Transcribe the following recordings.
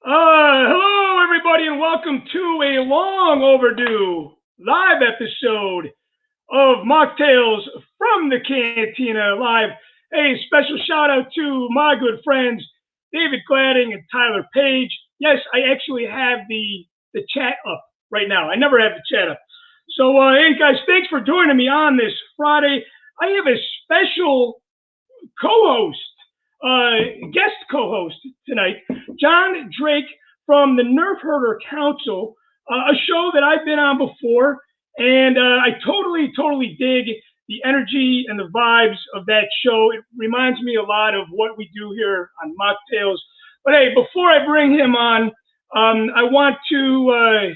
Hello, everybody, and welcome to a long overdue live episode of Mocktails from the Cantina Live. Hey, special shout out to my good friends, David Gladding and Tyler Page. Yes, I actually have the chat up right now. I never have the chat up. So, hey, guys, thanks for joining me on this Friday. I have a special co-host, guest co-host tonight, John Drake from the Nerf Herder Council, a show that I've been on before, and I totally dig the energy and the vibes of that show. It reminds me a lot of what we do here on Mocktails. But hey, before I bring him on, I want to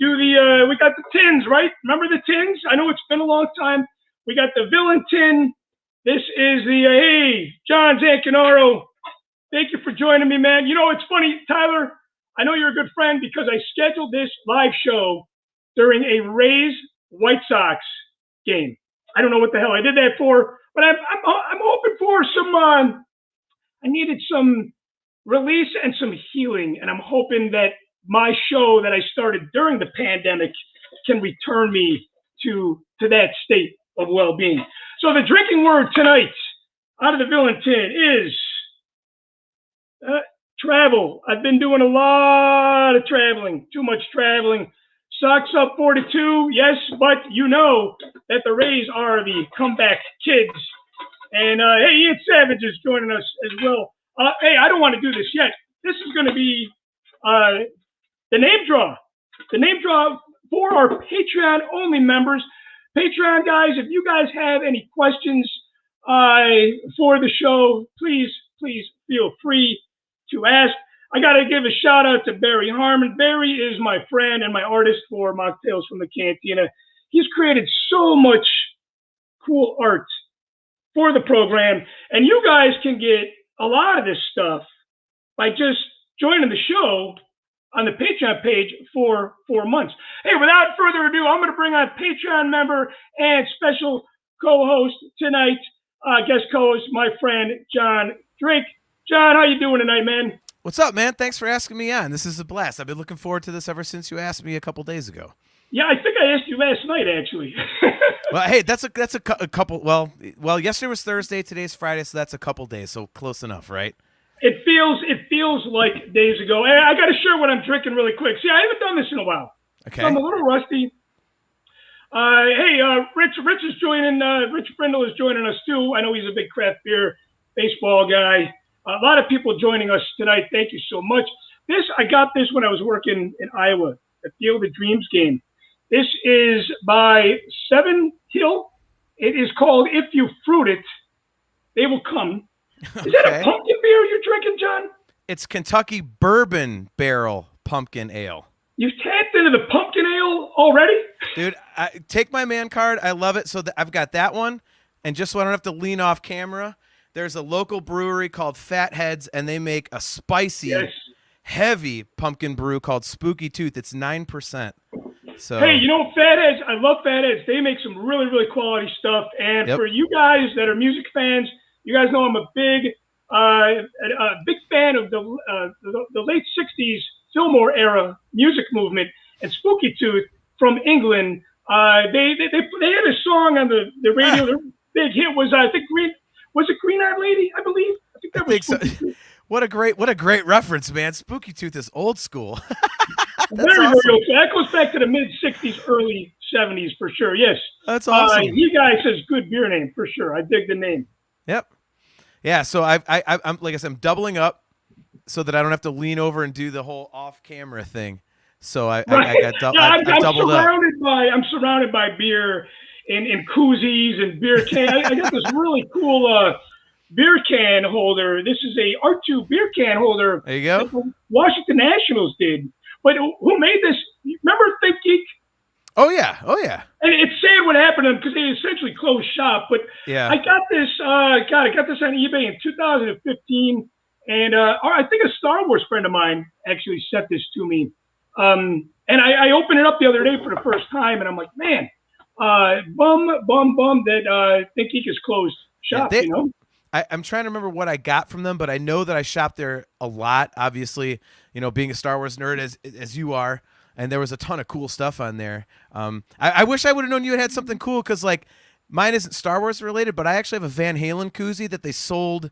we got the tins, right? Remember the tins? I know it's been a long time. We got the villain tin. This is hey, John Zancanaro. Thank you for joining me, man. You know, it's funny, Tyler, I know you're a good friend because I scheduled this live show during a Rays White Sox game. I don't know what the hell I did that for, but I'm hoping for some, I needed some release and some healing, and I'm hoping that my show that I started during the pandemic can return me to that state of well-being. So the drinking word tonight out of the villain tin is travel. I've been doing a lot of traveling, too much traveling. Sox up 4-2, yes, but you know that the Rays are the comeback kids. And hey, Ian Savage is joining us as well. Hey, I don't want to do this yet. This is going to be the name draw. The name draw for our Patreon-only members. Patreon guys, if you guys have any questions for the show, please feel free to ask. I got to give a shout out to Barry Harmon. Barry is my friend and my artist for Mocktails from the Cantina. He's created so much cool art for the program, and you guys can get a lot of this stuff by just joining the show on the Patreon page for 4 months. Hey, without further ado, I'm going to bring on Patreon member and special co-host tonight, guest co-host, my friend, John Drake. John, how you doing tonight, man? What's up, man? Thanks for asking me on. This is a blast. I've been looking forward to this ever since you asked me a couple days ago. Yeah, I think I asked you last night, actually. Well, hey, that's a couple. Well, yesterday was Thursday. Today's Friday, so that's a couple days. So close enough, right? It feels like days ago. Hey, I got to share what I'm drinking really quick. See, I haven't done this in a while. Okay. So I'm a little rusty. Hey, Rich is joining. Rich Brindle is joining us too. I know he's a big craft beer baseball guy. A lot of people joining us tonight. Thank you so much. I got this when I was working in Iowa at Field of Dreams game. This is by Seven Hill. It is called If You Fruit It, They Will Come. Is that a pumpkin beer you're drinking, John? It's Kentucky Bourbon Barrel Pumpkin Ale. You've tapped into the pumpkin ale already? Dude, take my man card. I love it. So I've got that one. And just so I don't have to lean off camera, there's a local brewery called Fatheads, and they make a spicy, heavy pumpkin brew called Spooky Tooth. It's 9%. So hey, you know, Fatheads, I love Fatheads. They make some really quality stuff. And for you guys that are music fans, you guys know I'm a big fan of the late 60s Fillmore era music movement, and Spooky Tooth from England. They had a song on the radio. Their big hit was Green Eyed Lady, I believe. I think so. What a great reference, man. Spooky Tooth is old school. Very old. That goes back to the mid 60s, early 70s for sure. Yes. That's awesome. He guy says good beer name for sure. I dig the name. Yep. Yeah. So I'm like I said, I'm doubling up so that I don't have to lean over and do the whole off-camera thing. So I got doubled up. I'm surrounded by beer and koozies and beer can. I got this really cool beer can holder. This is a R2 beer can holder. There you go. That Washington Nationals did. But who made this? Remember Think Geek? Oh yeah. And it's sad what happened to them because they essentially closed shop. But yeah, I got this. I got this on eBay in 2015, and I think a Star Wars friend of mine actually sent this to me. And I opened it up the other day for the first time, and I'm like, man, bum that Think Geek has closed shop. Yeah, you know. I'm trying to remember what I got from them, but I know that I shopped there a lot. Obviously, being a Star Wars nerd as you are, and there was a ton of cool stuff on there. I wish I would have known you had something cool because like mine isn't Star Wars related, but I actually have a Van Halen koozie that they sold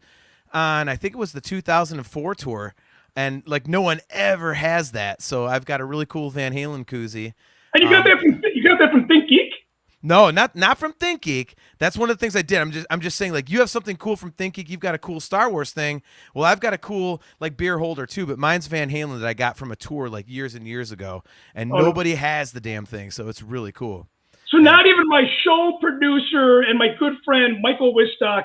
on I think it was the 2004 tour, and like no one ever has that. So I've got a really cool Van Halen koozie. And you got that from Think Geek? No, not from ThinkGeek. That's one of the things I did. I'm just saying like you have something cool from ThinkGeek. You've got a cool Star Wars thing. Well, I've got a cool like beer holder too, but mine's Van Halen that I got from a tour like years and years ago, and nobody has the damn thing, so it's really cool. So not even my show producer and my good friend Michael Wistock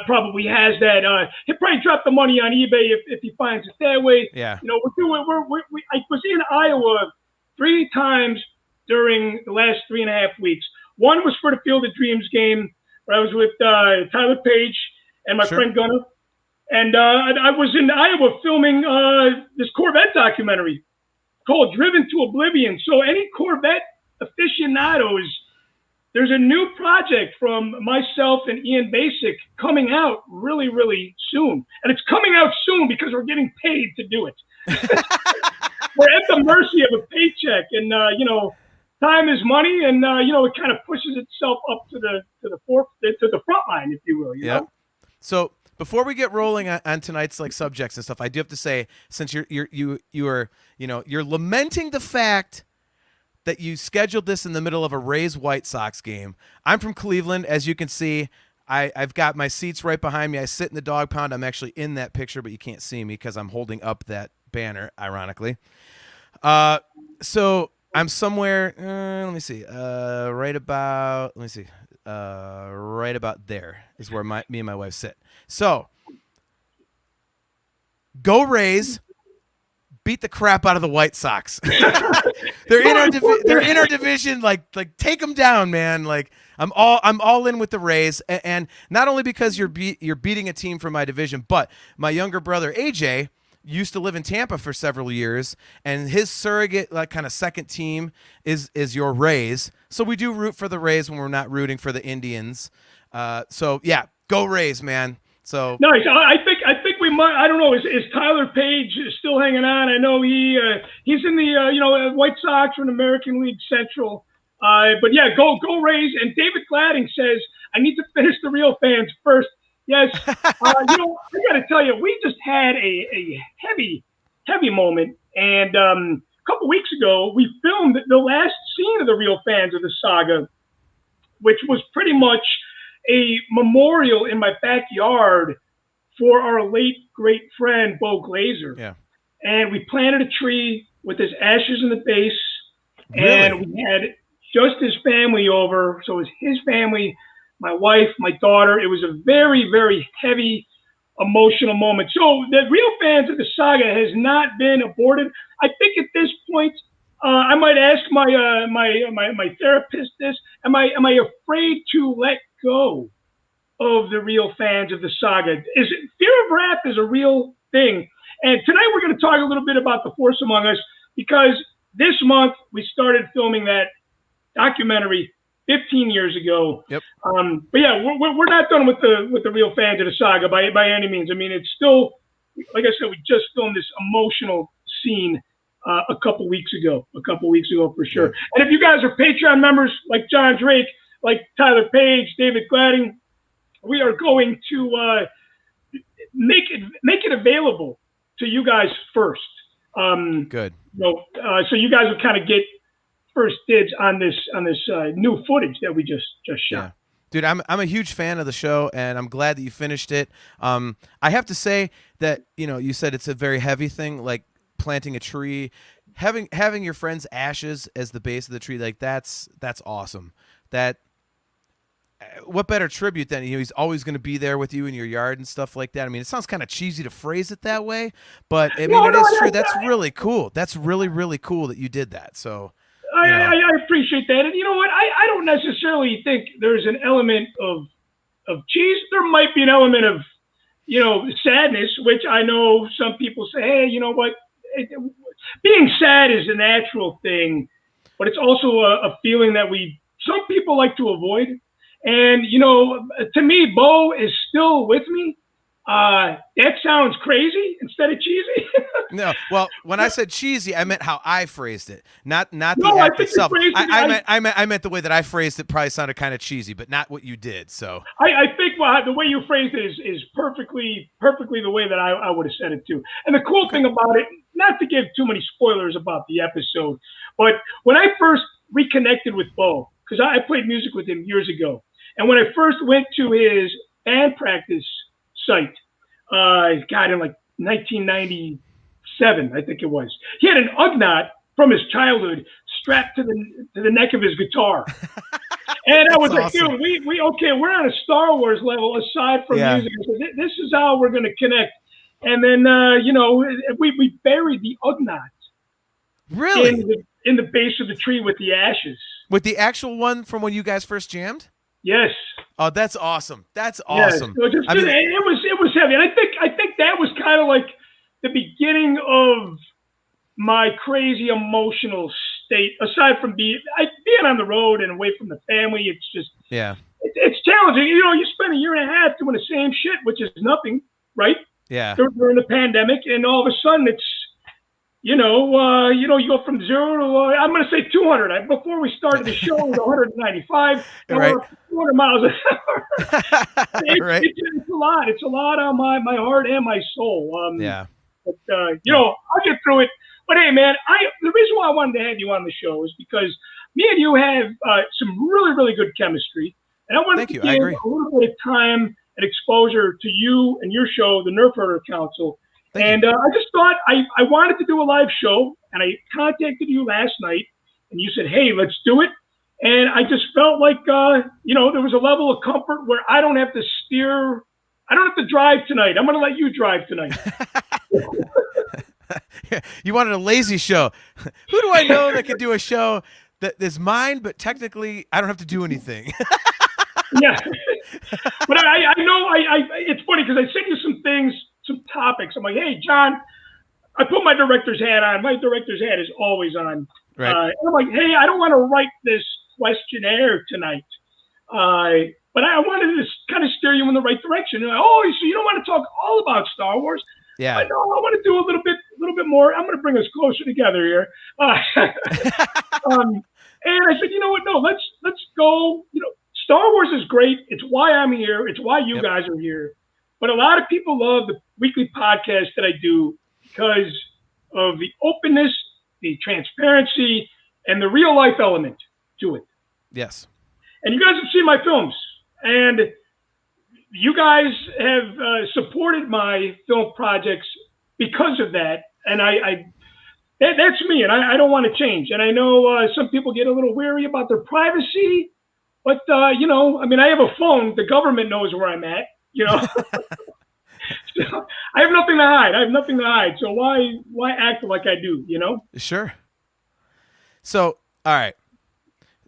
probably has that. He'll probably drop the money on eBay if he finds it that way. Yeah. I was in Iowa 3 times during the last 3.5 weeks. One was for the Field of Dreams game where I was with Tyler Page and my friend Gunnar. And I was in Iowa filming this Corvette documentary called Driven to Oblivion. So any Corvette aficionados, there's a new project from myself and Ian Basic coming out really, really soon. And it's coming out soon because we're getting paid to do it. We're at the mercy of a paycheck. And, time is money, and it kind of pushes itself up to the front line, if you will. You know? So before we get rolling on tonight's like subjects and stuff, I do have to say, since you're lamenting the fact that you scheduled this in the middle of a Rays White Sox game. I'm from Cleveland, as you can see. I've got my seats right behind me. I sit in the dog pound. I'm actually in that picture, but you can't see me because I'm holding up that banner, ironically. So I'm somewhere, let me see, right about there is where me and my wife sit. So, go Rays, beat the crap out of the White Sox. They're in our division, like take them down, man. Like I'm all in with the Rays, and not only because you're beating a team from my division, but my younger brother AJ used to live in Tampa for several years, and his surrogate, like kind of second team, is your Rays. So we do root for the Rays when we're not rooting for the Indians. So yeah, go Rays, man. So nice. I think we might. I don't know. Is Tyler Page still hanging on? I know he's in the White Sox or an American League Central. But yeah, go Rays. And David Gladding says I need to finish the real fans first. Yes, I got to tell you, we just had a heavy moment, and a couple weeks ago, we filmed the last scene of the Real Fans of the Saga, which was pretty much a memorial in my backyard for our late great friend Bo Glazer. Yeah, and we planted a tree with his ashes in the base, really? And we had just his family over, so it was his family. My wife, my daughter. It was a very, very heavy, emotional moment. So the Real Fans of the Saga has not been aborted. I think at this point, I might ask my therapist this: Am I afraid to let go of the Real Fans of the Saga? Fear of wrath is a real thing. And tonight we're going to talk a little bit about The Force Among Us, because this month we started filming that documentary 15 years ago. Yep. But yeah, we're not done with the Real Fans of the Saga by any means. I mean, it's still, like I said, we just filmed this emotional scene a couple weeks ago for sure. Yeah. And if you guys are Patreon members like John Drake, like Tyler Page, David Gladding, we are going to make it available to you guys first. Good. So you guys will kind of get first dibs on this new footage that we just shot. Yeah. Dude, I'm a huge fan of the show, and I'm glad that you finished it. I have to say that you said it's a very heavy thing, like planting a tree, having your friend's ashes as the base of the tree, like that's awesome. That what better tribute than he's always going to be there with you in your yard and stuff like that. I mean, it sounds kind of cheesy to phrase it that way, but I mean, it is true. That's really cool. That's really, really cool that you did that. So. I appreciate that. And you know what? I don't necessarily think there's an element of cheese. There might be an element of, sadness, which I know some people say, hey, you know what? Being sad is a natural thing, but it's also a feeling that some people like to avoid. And, to me, Bo is still with me. That sounds crazy instead of cheesy. No, well, when I said cheesy, I meant how I phrased it, not the No, I act think you itself. phrased it. I meant the way that I phrased it probably sounded kind of cheesy, but not what you did. So I think the way you phrased it is perfectly the way that I would have said it too. And the cool thing about it, not to give too many spoilers about the episode, but when I first reconnected with Bo, because I played music with him years ago, and when I first went to his band practice site, in like 1997, I think it was, he had an Ugnaught from his childhood strapped to the neck of his guitar. And I was like, awesome. Dude, we're on a Star Wars level aside from music. So this is how we're going to connect. And then, we buried the Ugnaught. Really? In the base of the tree with the ashes. With the actual one from when you guys first jammed? Yes. Oh, that's awesome. That's awesome. So it was heavy. And I think that was kind of like the beginning of my crazy emotional state, aside from being on the road and away from the family. It's just, it's challenging. You spend a year and a half doing the same shit, which is nothing, right? Yeah. During the pandemic, and all of a sudden it's, you go from 0 to, I'm going to say 200. Before we started the show, it was 195. Right. 200 miles an hour. Right. It's a lot. It's a lot on my heart and my soul. But, I'll get through it. But hey, man, the reason why I wanted to have you on the show is because me and you have some really, really good chemistry. And I wanted to give a little bit of time and exposure to you and your show, the Nerf Herder Council. And I just thought I wanted to do a live show, and I contacted you last night, and you said, hey, let's do it. And I just felt like, there was a level of comfort where I don't have to steer. I don't have to drive tonight. I'm going to let you drive tonight. You wanted a lazy show. Who do I know that could do a show that is mine, but technically I don't have to do anything? Yeah. But I know it's funny because I sent you some things, some topics. I'm like, hey, John, I put my director's hat on. My director's hat is always on. Right. And I'm like, hey, I don't want to write this questionnaire tonight. But I wanted to kind of steer you in the right direction. And so you don't want to talk all about Star Wars? Yeah. I want to do a little bit more. I'm going to bring us closer together here. And I said, you know what? No, let's go. Star Wars is great. It's why I'm here. It's why you guys are here. But a lot of people love the weekly podcast that I do because of the openness, the transparency, and the real life element to it. Yes. And you guys have seen my films, and you guys have supported my film projects because of that. And that's me, and I don't want to change. And I know some people get a little weary about their privacy, but I have a phone. The government knows where I'm at. So I have nothing to hide. So why act like I do? Sure. So all right.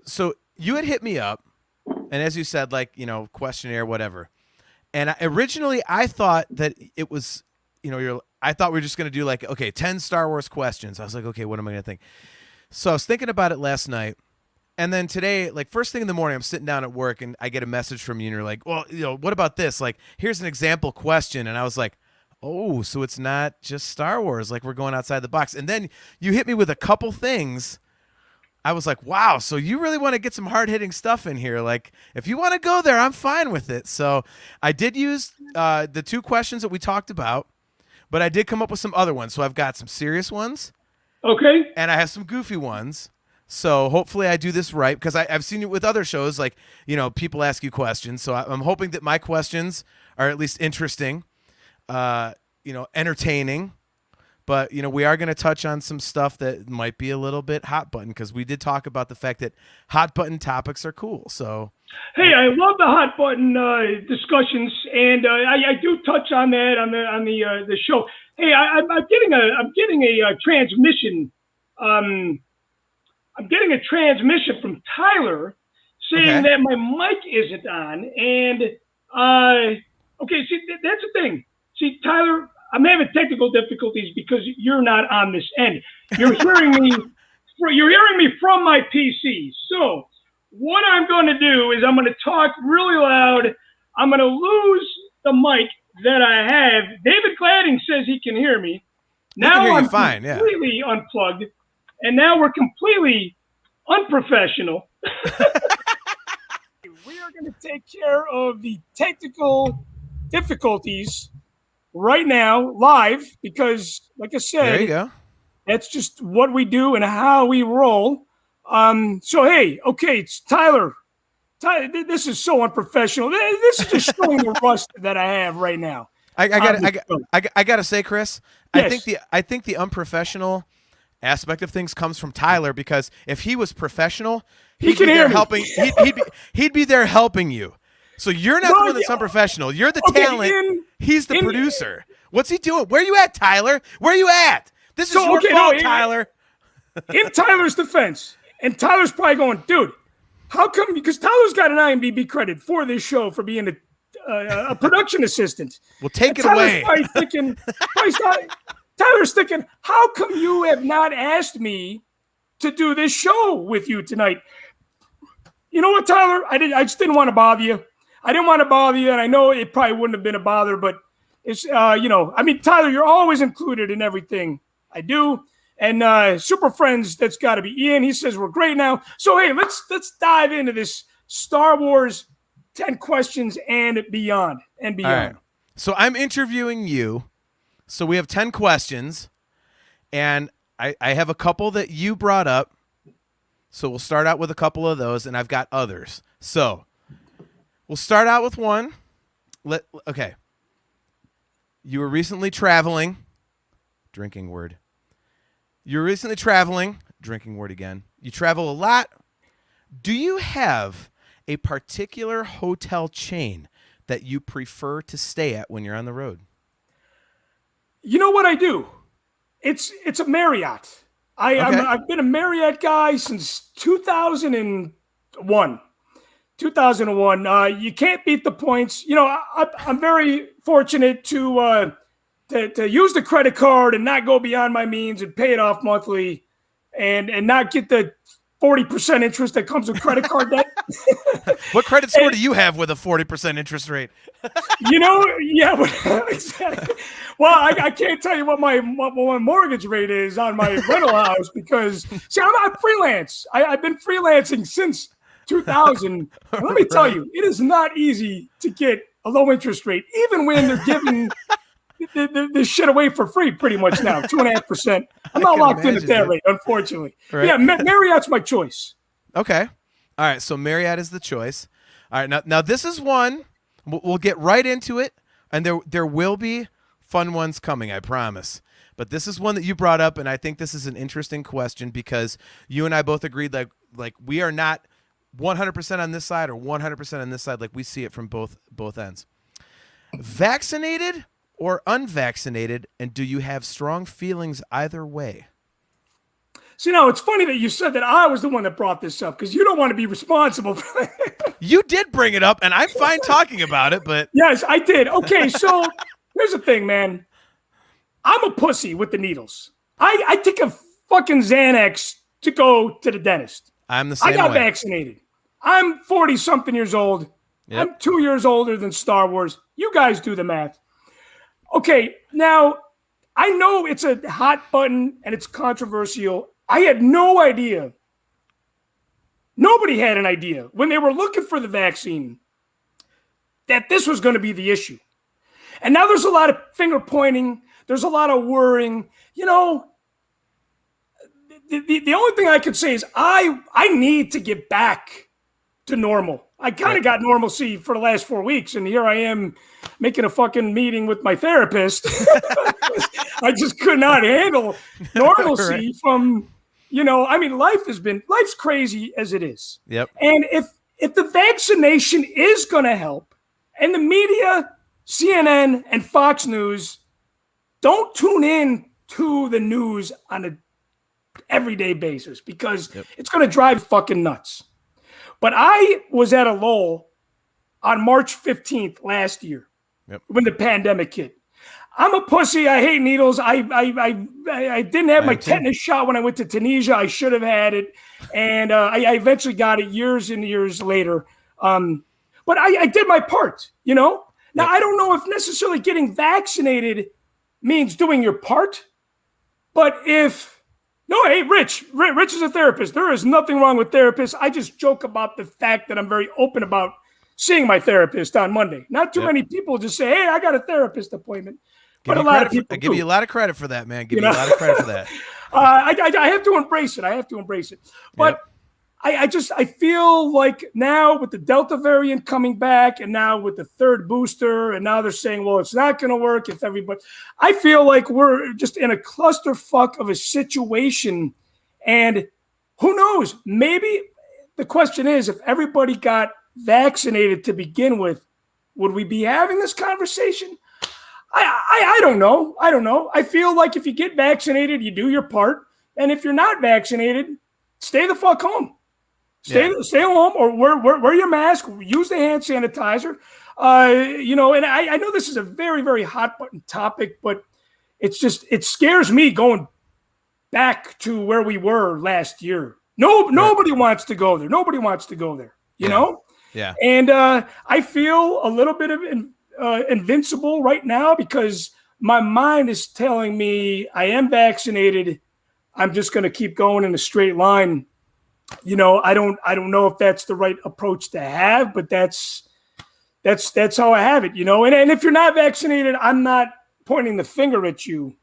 So you had hit me up, and as you said, questionnaire, whatever. And originally I thought that it was, I thought we were just going to do 10 Star Wars questions. I was like, okay, what am I going to think? So I was thinking about it last night. And then today, first thing in the morning, I'm sitting down at work and I get a message from you and you're like, well, what about this? Here's an example question. And I was like, oh, so it's not just Star Wars. We're going outside the box. And then you hit me with a couple things. I was like, wow, so you really want to get some hard-hitting stuff in here. If you want to go there, I'm fine with it. So I did use the 2 questions that we talked about, but I did come up with some other ones. So I've got some serious ones. Okay. And I have some goofy ones. So hopefully I do this right, because I've seen it with other shows, people ask you questions. So I'm hoping that my questions are at least interesting, entertaining. But, we are going to touch on some stuff that might be a little bit hot button, because we did talk about the fact that hot button topics are cool. So, hey, I love the hot button discussions, and I do touch on that on the show. Hey, I'm getting a transmission. I'm getting a transmission from Tyler saying that my mic isn't on, and see, that's the thing. See, Tyler, I'm having technical difficulties because you're not on this end. You're hearing me. You're hearing me from my PC. So what I'm going to do is I'm going to talk really loud. I'm going to lose the mic that I have. David Gladding says he can hear me. Now I'm completely unplugged, and now we're completely unprofessional. We are going to take care of the technical difficulties right now, live, because, like I said, there you go. That's just what we do and how we roll. So, hey, okay, it's Tyler. This is so unprofessional. This is just showing the rust that I have right now. I got to say, Chris, yes. I think the unprofessional aspect of things comes from Tyler, because if he was professional, he'd be there helping you. So you're not the one that's unprofessional. You're the talent. He's the producer. What's he doing? Where you at, Tyler? Where you at? This is your fault, Tyler. In Tyler's defense, and Tyler's probably going, dude, how come? Because Tyler's got an IMDb credit for this show for being a production assistant. Well, take it away. Tyler's thinking, how come you have not asked me to do this show with you tonight? You know what, Tyler? I just didn't want to bother you. I didn't want to bother you, and I know it probably wouldn't have been a bother, but it's, Tyler, you're always included in everything I do. And Super Friends, that's got to be Ian. He says we're great now. So, hey, let's dive into this Star Wars 10 questions and beyond. All right. So I'm interviewing you. So we have 10 questions, and I have a couple that you brought up. So we'll start out with a couple of those, and I've got others. So we'll start out with one. Okay. You were recently traveling. Drinking word. You're recently traveling. Drinking word again. You travel a lot. Do you have a particular hotel chain that you prefer to stay at when you're on the road? You know what I do? It's a Marriott. I've been a Marriott guy since 2001. 2001. You can't beat the points. You know, I'm very fortunate to use the credit card and not go beyond my means and pay it off monthly, and not get the 40% interest that comes with credit card debt. What credit score do you have with a 40% interest rate? Exactly. Well, I can't tell you what my mortgage rate is on my rental house, because I'm freelance. I've been freelancing since 2000. Let me tell you, it is not easy to get a low interest rate, even when they're giving this shit away for free pretty much now, 2.5%. I'm not locked in at that rate, unfortunately. Right. Yeah, Marriott's my choice. Okay. All right, so Marriott is the choice. All right, now this is one. We'll get right into it, and there will be fun ones coming, I promise. But this is one that you brought up, and I think this is an interesting question, because you and I both agreed like we are not 100% on this side or 100% on this side. Like, we see it from both ends. Vaccinated or unvaccinated, and do you have strong feelings either way? See, now it's funny that you said that I was the one that brought this up, because you don't want to be responsible for it. You did bring it up, and I'm fine talking about it, but... Yes, I did. Okay, so here's the thing, man. I'm a pussy with the needles. I take a fucking Xanax to go to the dentist. I'm the same way. I got vaccinated. I'm 40-something years old. Yep. I'm 2 years older than Star Wars. You guys do the math. Okay, now, I know it's a hot button and it's controversial. I had no idea. Nobody had an idea when they were looking for the vaccine that this was going to be the issue. And now there's a lot of finger pointing. There's a lot of worrying. You know, the only thing I could say is I need to get back to normal. I kind of got normalcy for the last 4 weeks, and here I am making a fucking meeting with my therapist. I just could not handle normalcy from, life's crazy as it is. Yep. And if the vaccination is going to help, and the media, CNN and Fox News, don't tune in to the news on an everyday basis, because it's going to drive fucking nuts. But I was at a lull on March 15th last year when the pandemic hit. I'm a pussy. I hate needles. I didn't have my tetanus shot when I went to Tunisia. I should have had it, and I eventually got it years and years later. But I did my part, you know. Now I don't know if necessarily getting vaccinated means doing your part, but hey, Rich is a therapist. There is nothing wrong with therapists. I just joke about the fact that I'm very open about seeing my therapist on Monday. Not too many people just say, "Hey, I got a therapist appointment." But a lot of people I give you a lot of credit for that, man. Give you a lot of credit for that. I have to embrace it. But I feel like now with the Delta variant coming back, and now with the third booster, and now they're saying, well, it's not going to work if everybody. I feel like we're just in a clusterfuck of a situation, and who knows? Maybe the question is, if everybody got vaccinated to begin with, would we be having this conversation? I don't know. I feel like if you get vaccinated, you do your part, and if you're not vaccinated, stay the fuck home. Stay home, or wear your mask. Use the hand sanitizer. And I know this is a very, very hot button topic, but it scares me going back to where we were last year. Nobody wants to go there. Nobody wants to go there. You know. Yeah. And I feel a little bit of invincible right now because my mind is telling me I am vaccinated. I'm just going to keep going in a straight line. You know, I don't know if that's the right approach to have, but that's how I have it, you know. And if you're not vaccinated, I'm not pointing the finger at you.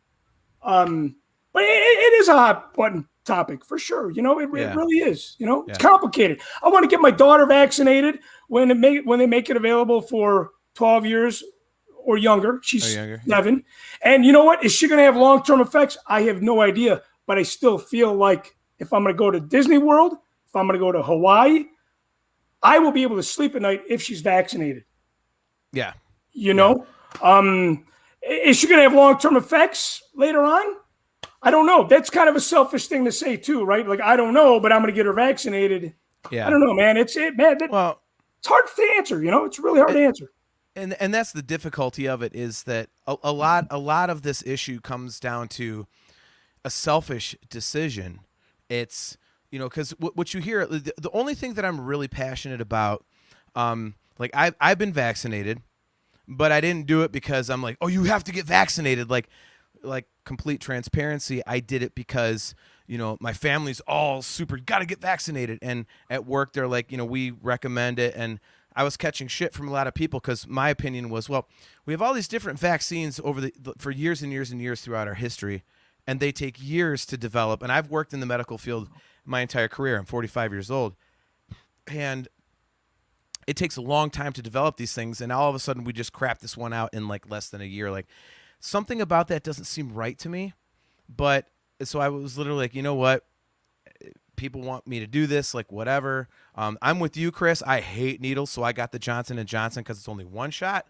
But it is a hot button topic for sure. You know, it really is. You know, it's complicated. I want to get my daughter vaccinated when they make it available for 12 years or younger. She's 11. And you know what? Is she going to have long-term effects? I have no idea. But I still feel like if I'm going to go to Disney World, if I'm going to go to Hawaii, I will be able to sleep at night if she's vaccinated. Yeah. You know? Is she going to have long-term effects later on? I don't know. That's kind of a selfish thing to say too, right? Like, I don't know, but I'm going to get her vaccinated. Yeah. I don't know, man. It's hard to answer, you know? It's really hard to answer. And that's the difficulty of it, is that a lot of this issue comes down to a selfish decision. It's, you know, because what you hear, the only thing that I'm really passionate about, like I've been vaccinated, but I didn't do it because I'm like, oh, you have to get vaccinated. Like complete transparency, I did it because, you know, my family's all super, got to get vaccinated. And at work, they're like, you know, we recommend it. And I was catching shit from a lot of people because my opinion was, well, we have all these different vaccines for years and years and years throughout our history, and they take years to develop. And I've worked in the medical field my entire career. I'm 45 years old. And it takes a long time to develop these things. And all of a sudden we just crap this one out in like less than a year. Like, something about that doesn't seem right to me. But so I was literally like, you know what? People want me to do this, like whatever. I'm with you, Cris. I hate needles, so I got the Johnson & Johnson because it's only one shot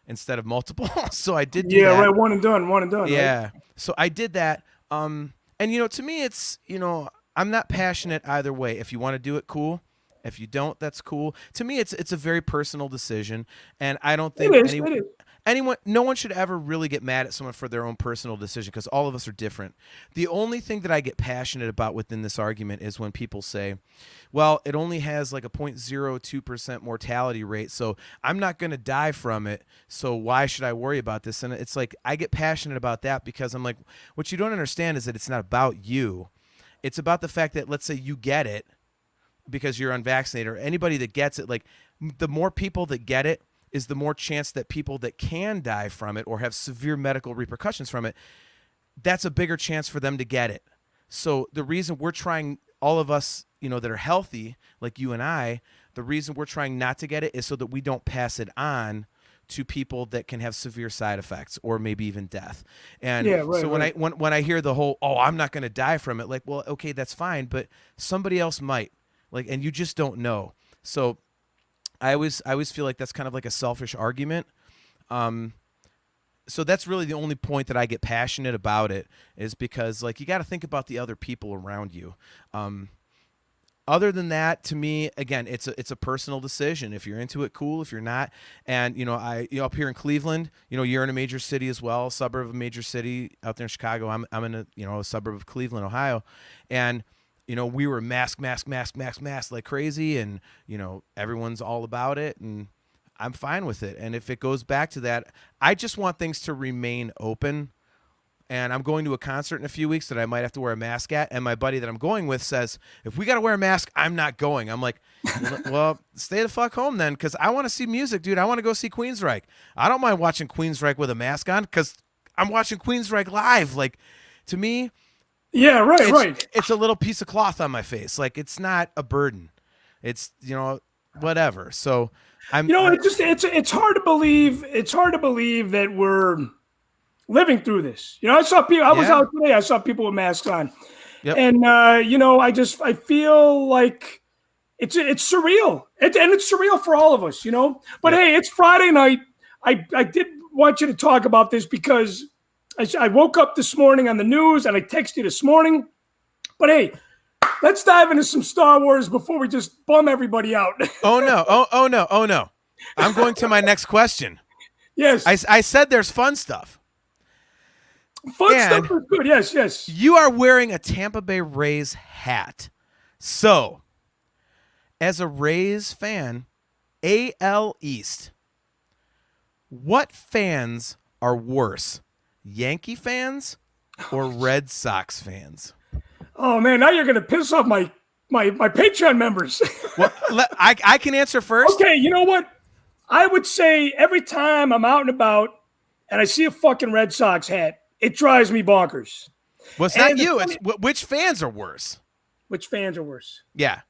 instead of multiple. So I did do that. Yeah, right. One and done. Yeah. Right? So I did that. And, you know, to me, it's, you know, I'm not passionate either way. If you want to do it, cool. If you don't, that's cool. To me, it's a very personal decision. And I don't think no one should ever really get mad at someone for their own personal decision, because all of us are different. The only thing that I get passionate about within this argument is when people say, well, it only has like a 0.02% mortality rate, so I'm not going to die from it, so why should I worry about this? And it's like, I get passionate about that because I'm like, what you don't understand is that it's not about you. It's about the fact that, let's say you get it because you're unvaccinated, or anybody that gets it, like the more people that get it is the more chance that people that can die from it or have severe medical repercussions from it, that's a bigger chance for them to get it. So the reason we're trying, all of us, you know, that are healthy, like you and I, the reason we're trying not to get it is so that we don't pass it on to people that can have severe side effects or maybe even death. And when I hear the whole, oh, I'm not going to die from it, like, well, okay, that's fine, but somebody else might, like, and you just don't know. So I always feel like that's kind of like a selfish argument. So that's really the only point that I get passionate about it, is because, like, you got to think about the other people around you. other than that, to me, again, it's a personal decision. If you're into it, cool. If you're not, and up here in Cleveland, you're in a major city as well, a suburb of a major city out there in Chicago. I'm in a suburb of Cleveland, Ohio, and we were mask like crazy, and everyone's all about it, and I'm fine with it. And if it goes back to that, I just want things to remain open. And I'm going to a concert in a few weeks that I might have to wear a mask at. And my buddy that I'm going with says, if we got to wear a mask, I'm not going. I'm like, well, stay the fuck home then, because I want to see music, dude. I want to go see Queensryche. I don't mind watching Queensryche with a mask on because I'm watching Queensryche live. Like, to me, yeah, right. It's a little piece of cloth on my face. Like, it's not a burden. It's, whatever. So it's hard to believe. It's hard to believe that we're living through this. I saw people. I was out today. I saw people with masks on, and I feel like it's surreal, and it's surreal for all of us. But hey, it's Friday night. I did want you to talk about this because I woke up this morning on the news and I texted you this morning. But hey, let's dive into some Star Wars before we just bum everybody out. Oh no! Oh no! I'm going to my next question. Yes, I said there's fun stuff. Stuff is good. Yes. You are wearing a Tampa Bay Rays hat. So, as a Rays fan, AL East, what fans are worse, Yankee fans or Red Sox fans? Oh, man, now you're going to piss off my Patreon members. Well, I can answer first. Okay, you know what? I would say every time I'm out and about and I see a fucking Red Sox hat, it drives me bonkers. Well, it's not you. It's which fans are worse. Which fans are worse? Yeah.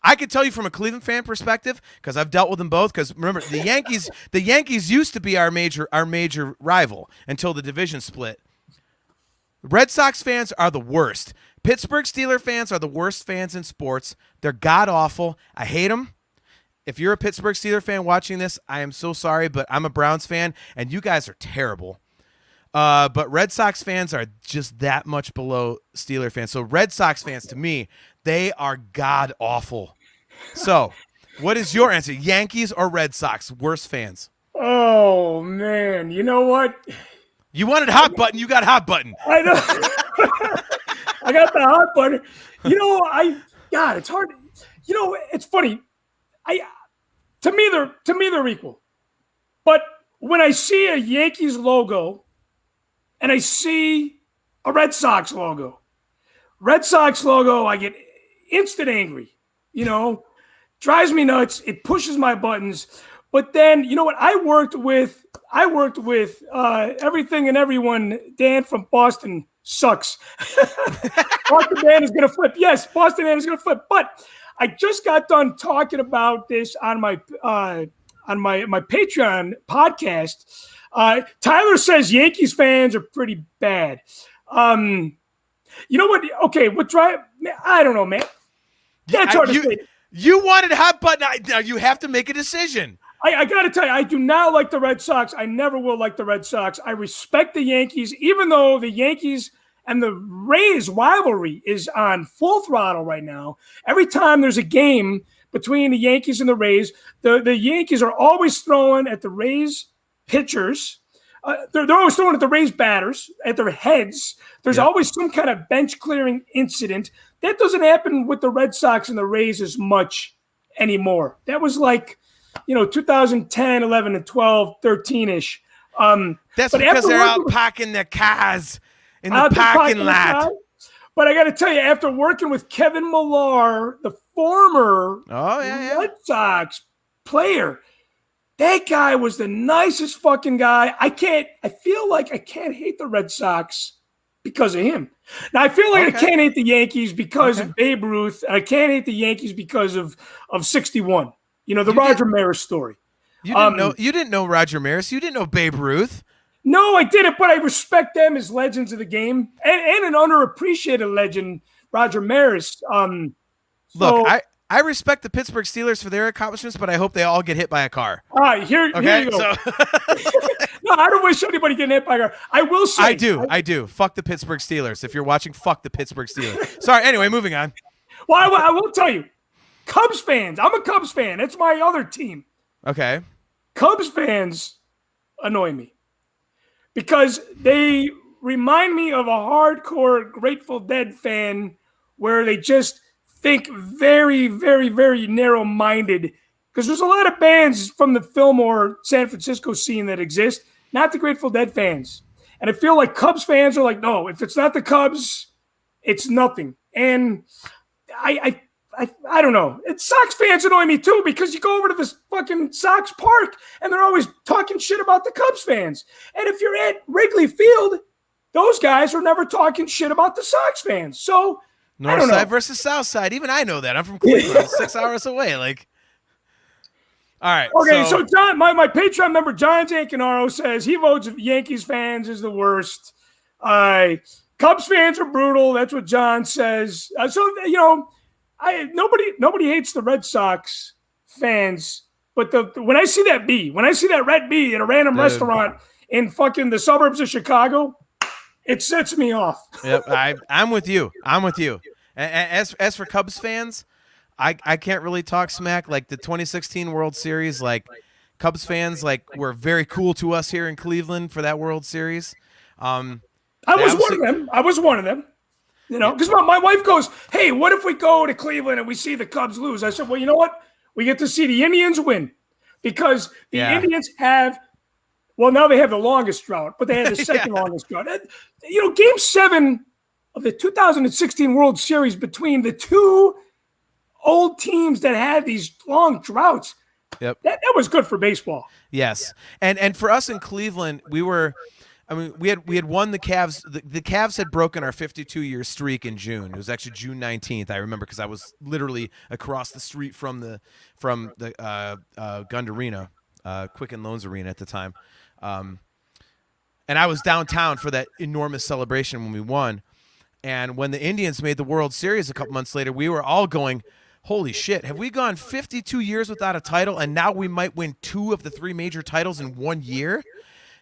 I could tell you from a Cleveland fan perspective because I've dealt with them both. Because remember, the Yankees used to be our major rival until the division split. Red Sox fans are the worst. Pittsburgh Steelers fans are the worst fans in sports. They're god awful. I hate them. If you're a Pittsburgh Steelers fan watching this, I am so sorry, but I'm a Browns fan, and you guys are terrible. But Red Sox fans are just that much below Steelers fans. So Red Sox fans, to me, they are god awful. So, what is your answer? Yankees or Red Sox? Worst fans? Oh man, you know what? You wanted hot button, you got hot button. I know. I got the hot button. God, it's hard. It's funny. To me they're equal. But when I see a Yankees logo and I see a Red Sox logo, I get instant angry. Drives me nuts. It pushes my buttons. But then, you know what? I worked with everything and everyone. Dan from Boston sucks. Boston Dan is going to flip. Yes, Boston Dan is going to flip. But I just got done talking about this on my Patreon podcast. Tyler says Yankees fans are pretty bad. You know what? Okay, I don't know, man. That's hard to say. You wanted hot button. Now you have to make a decision. I got to tell you, I do not like the Red Sox. I never will like the Red Sox. I respect the Yankees, even though the Yankees and the Rays rivalry is on full throttle right now. Every time there's a game between the Yankees and the Rays, the Yankees are always throwing at the Rays pitchers. They're always throwing at the Rays batters, at their heads. There's always some kind of bench clearing incident. That doesn't happen with the Red Sox and the Rays as much anymore. That was like, 2010, 11, and 12, 13-ish. That's because they're out parking their cars in the parking lot. But I got to tell you, after working with Kevin Millar, the former Red Sox player, that guy was the nicest fucking guy. I feel like I can't hate the Red Sox because of him. Now, I feel like I can't hate the Yankees because of Babe Ruth. And I can't hate the Yankees because of 61. Roger Maris story. You didn't know Roger Maris. You didn't know Babe Ruth. No, I didn't, but I respect them as legends of the game and an underappreciated legend, Roger Maris. Look, I respect the Pittsburgh Steelers for their accomplishments, but I hope they all get hit by a car. All right, here you go. No, I don't wish anybody getting hit by a car. I will say. I do. Fuck the Pittsburgh Steelers. If you're watching, fuck the Pittsburgh Steelers. Sorry, anyway, moving on. Well, I will tell you. Cubs fans. I'm a Cubs fan. It's my other team. Okay. Cubs fans annoy me because they remind me of a hardcore Grateful Dead fan where they just think very, very, very narrow-minded. Because there's a lot of bands from the Fillmore, San Francisco scene that exist, not the Grateful Dead fans. And I feel like Cubs fans are like, no, if it's not the Cubs, it's nothing. And I don't know. Sox fans annoy me too because you go over to this fucking Sox park and they're always talking shit about the Cubs fans. And if you're at Wrigley Field, those guys are never talking shit about the Sox fans. So North side versus South side. Even I know that. I'm from Cleveland, 6 hours away. Like, all right. Okay, so John, my Patreon member John Zancanaro says he votes Yankees fans is the worst. Cubs fans are brutal. That's what John says. Nobody hates the Red Sox fans, but when I see that red bee at a random restaurant in fucking the suburbs of Chicago, it sets me off. Yep, I'm with you. As for Cubs fans, I can't really talk smack. Like the 2016 World Series, like Cubs fans, like were very cool to us here in Cleveland for that World Series. I was one of them. You know, because my wife goes, hey, what if we go to Cleveland and we see the Cubs lose? I said, well, you know what? We get to see the Indians win because the Indians have, well, now they have the longest drought, but they had the second longest drought. Game 7 of the 2016 World Series between the two old teams that had these long droughts, that was good for baseball. Yes. And for us in Cleveland, we had won the Cavs. The Cavs had broken our 52-year streak in June. It was actually June 19th. I remember because I was literally across the street from the Gund Arena, Quicken Loans Arena at the time, and I was downtown for that enormous celebration when we won. And when the Indians made the World Series a couple months later, we were all going, holy shit, have we gone 52 years without a title, and now we might win 2 of the 3 major titles in 1 year?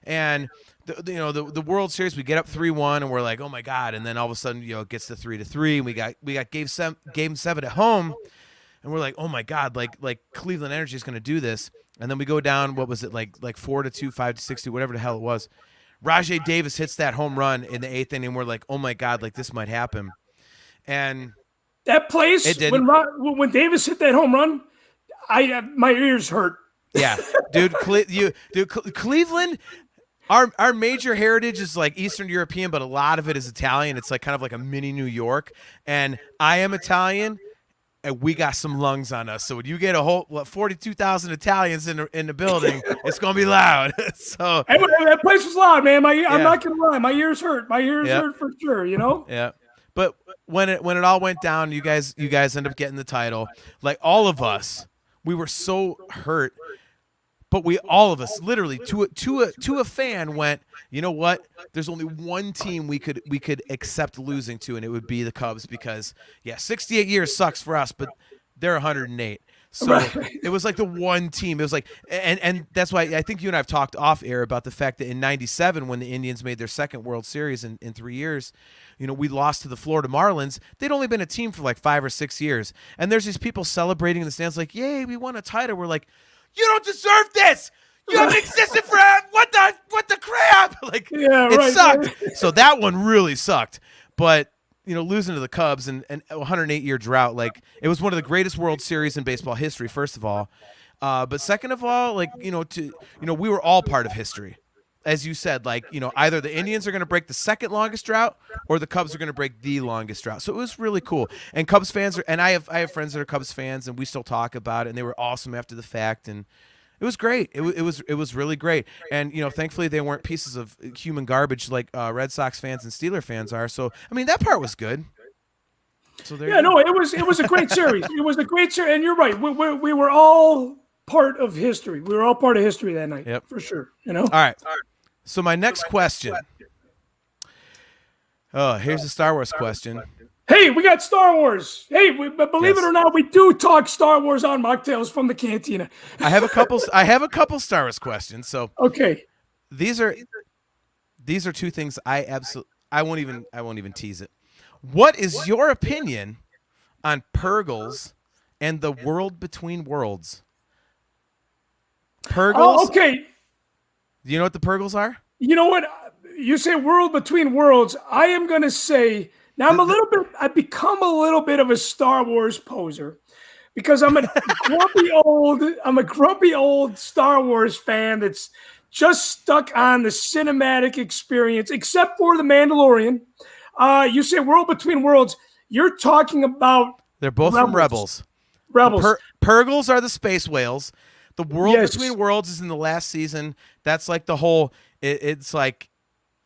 And the World Series, we get up 3-1, and we're like, oh my god! And then all of a sudden, it gets to 3-3, and we got game 7 at home, and we're like, oh my god, like Cleveland Energy is going to do this. And then we go down, what was it, like 4-2, 5-6, whatever the hell it was. Rajay Davis hits that home run in the 8th inning, and we're like, oh my god, like this might happen. And that place when Davis hit that home run, my ears hurt. Yeah, dude, Cleveland. Our major heritage is like Eastern European, but a lot of it is Italian. It's like kind of like a mini New York. And I am Italian, and we got some lungs on us. So when you get 42,000 Italians in the building, it's gonna be loud. So that place was loud, man. I'm not gonna lie, my ears hurt. My ears hurt for sure. Yeah. But when it all went down, you guys end up getting the title. Like all of us, we were so hurt. But all of us, literally, to a fan, went, you know what? There's only one team we could accept losing to, and it would be the Cubs because, 68 years sucks for us, but they're 108. So It was like the one team. It was like, and that's why I think you and I have talked off air about the fact that in '97, when the Indians made their second World Series in 3 years, we lost to the Florida Marlins. They'd only been a team for like 5 or 6 years, and there's these people celebrating in the stands like, yay, we won a title. We're like, you don't deserve this. You haven't existed for what the crap? Like it sucked. Right. So that one really sucked. But losing to the Cubs and 108-year drought, like it was one of the greatest World Series in baseball history. First of all, but second of all, like we were all part of history. As you said, like either the Indians are going to break the second longest drought or the Cubs are going to break the longest drought. So it was really cool. And Cubs fans and I have friends that are Cubs fans, and we still talk about it. And they were awesome after the fact, and it was great. It was really great. And thankfully they weren't pieces of human garbage like Red Sox fans and Steeler fans are. So I mean that part was good. So it was a great series. It was a great series, and you're right. We were all part of history. We were all part of history that night. Yep. For sure. All right. So my next question. Oh, here's a Star Wars question. Hey, we got Star Wars. Hey, believe it or not, we do talk Star Wars on Machtails from the Cantina. I have a couple Star Wars questions. So okay, these are 2 things I won't even tease it. What is your opinion on Purgles and the world between worlds. Purgles. Oh, okay. Do you know what the Purgles are? You know what? You say world between worlds. I am going to say now I've become a little bit of a Star Wars poser because I'm a grumpy old Star Wars fan that's just stuck on the cinematic experience, except for The Mandalorian. You say world between worlds. You're talking about they're both from Rebels. Purgles are the space whales. The world between worlds is in the last season. That's like the whole. It's like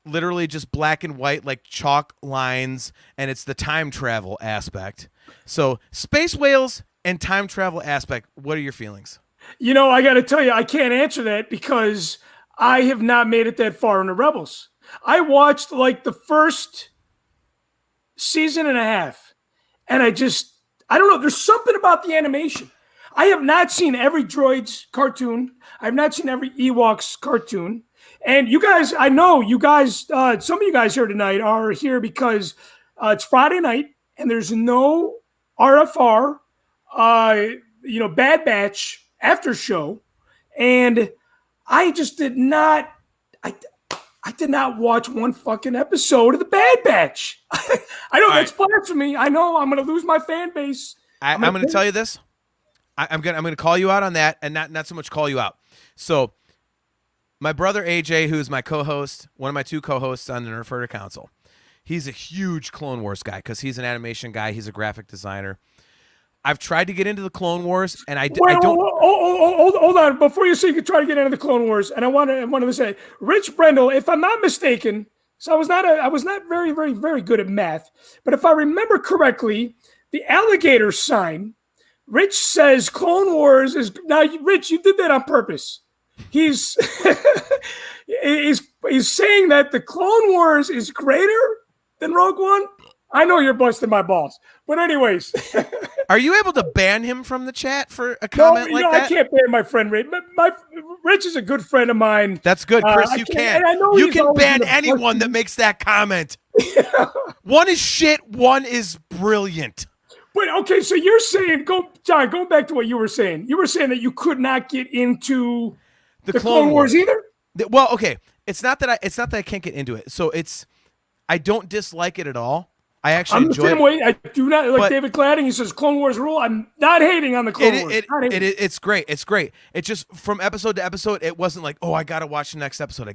literally just black and white, like chalk lines, and it's the time travel aspect. So space whales and time travel aspect. What are your feelings? You know, I got to tell you, I can't answer that because I have not made it that far into Rebels. I watched like the first season and a half, and I don't know. There's something about the animation. I have not seen every Droids cartoon. I have not seen every Ewoks cartoon. And you guys, I know you guys, some of you guys here tonight are here because it's Friday night and there's no RFR, Bad Batch after show. And I just did not, I did not watch one fucking episode of the Bad Batch. I know that's blasphemy. I know I'm going to lose my fan base. I'm going to tell you this. I'm gonna call you out on that, and not so much call you out. So, my brother AJ, who's my co-host, one of my two co-hosts on the Nerf Herder Council, he's a huge Clone Wars guy because he's an animation guy. He's a graphic designer. I've tried to get into the Clone Wars, and I don't. Hold on, before you say you could try to get into the Clone Wars, and I wanted to say, Rich Brendel, if I'm not mistaken, so I was not very, very, very good at math, but if I remember correctly, the alligator sign. Rich says Clone Wars is now. Rich, you did that on purpose. He's saying that the Clone Wars is greater than Rogue One. I know you're busting my balls, but anyways, are you able to ban him from the chat for a comment like that? I can't ban my friend Rich. Rich is a good friend of mine. That's good, Chris. You can. You can ban anyone that makes that comment. One is shit. One is brilliant. Wait, okay, so you're saying, John, going back to what you were saying. You were saying that you could not get into the Clone Wars either? Well, okay. It's not that I can't get into it. So I don't dislike it at all. I actually enjoy it. I'm the same way. I do not like David Cladding. He says Clone Wars rule. I'm not hating on the Clone Wars. It's great. It's great. It just from episode to episode, it wasn't like, oh, I gotta watch the next episode.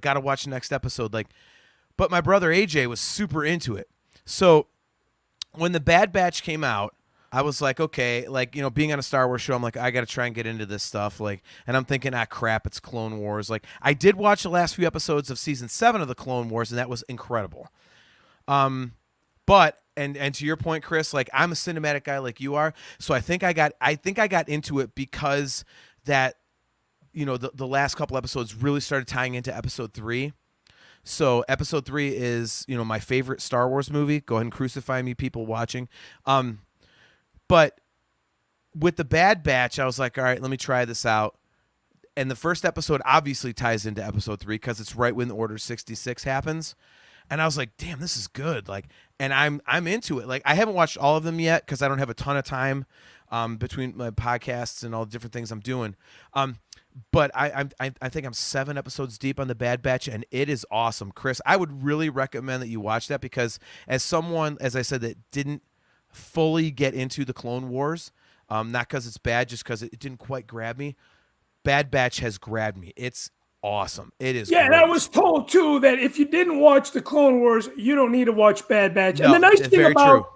But my brother AJ was super into it. So when the Bad Batch came out, I was like, okay, like, being on a Star Wars show, I'm like, I got to try and get into this stuff. Like, and I'm thinking, crap, it's Clone Wars. Like, I did watch the last few episodes of season 7 of the Clone Wars, and that was incredible. But, and to your point, Chris, like, I'm a cinematic guy like you are. So I think I got into it because that, the last couple episodes really started tying into episode 3. So episode 3 is, my favorite Star Wars movie. Go ahead and crucify me, people watching. But with the Bad Batch, I was like, all right, let me try this out. And the first episode obviously ties into episode 3 because it's right when Order 66 happens. And I was like, damn, this is good. Like, and I'm into it. Like, I haven't watched all of them yet because I don't have a ton of time between my podcasts and all the different things I'm doing. But I think I'm 7 episodes deep on the Bad Batch, and it is awesome. Chris, I would really recommend that you watch that because as someone, as I said, that didn't fully get into the Clone Wars, not because it's bad, just because it didn't quite grab me. Bad Batch has grabbed me. It's awesome. It is. Yeah, great. and I was told too that if you didn't watch the Clone Wars, you don't need to watch Bad Batch. No, and the nice thing about, true.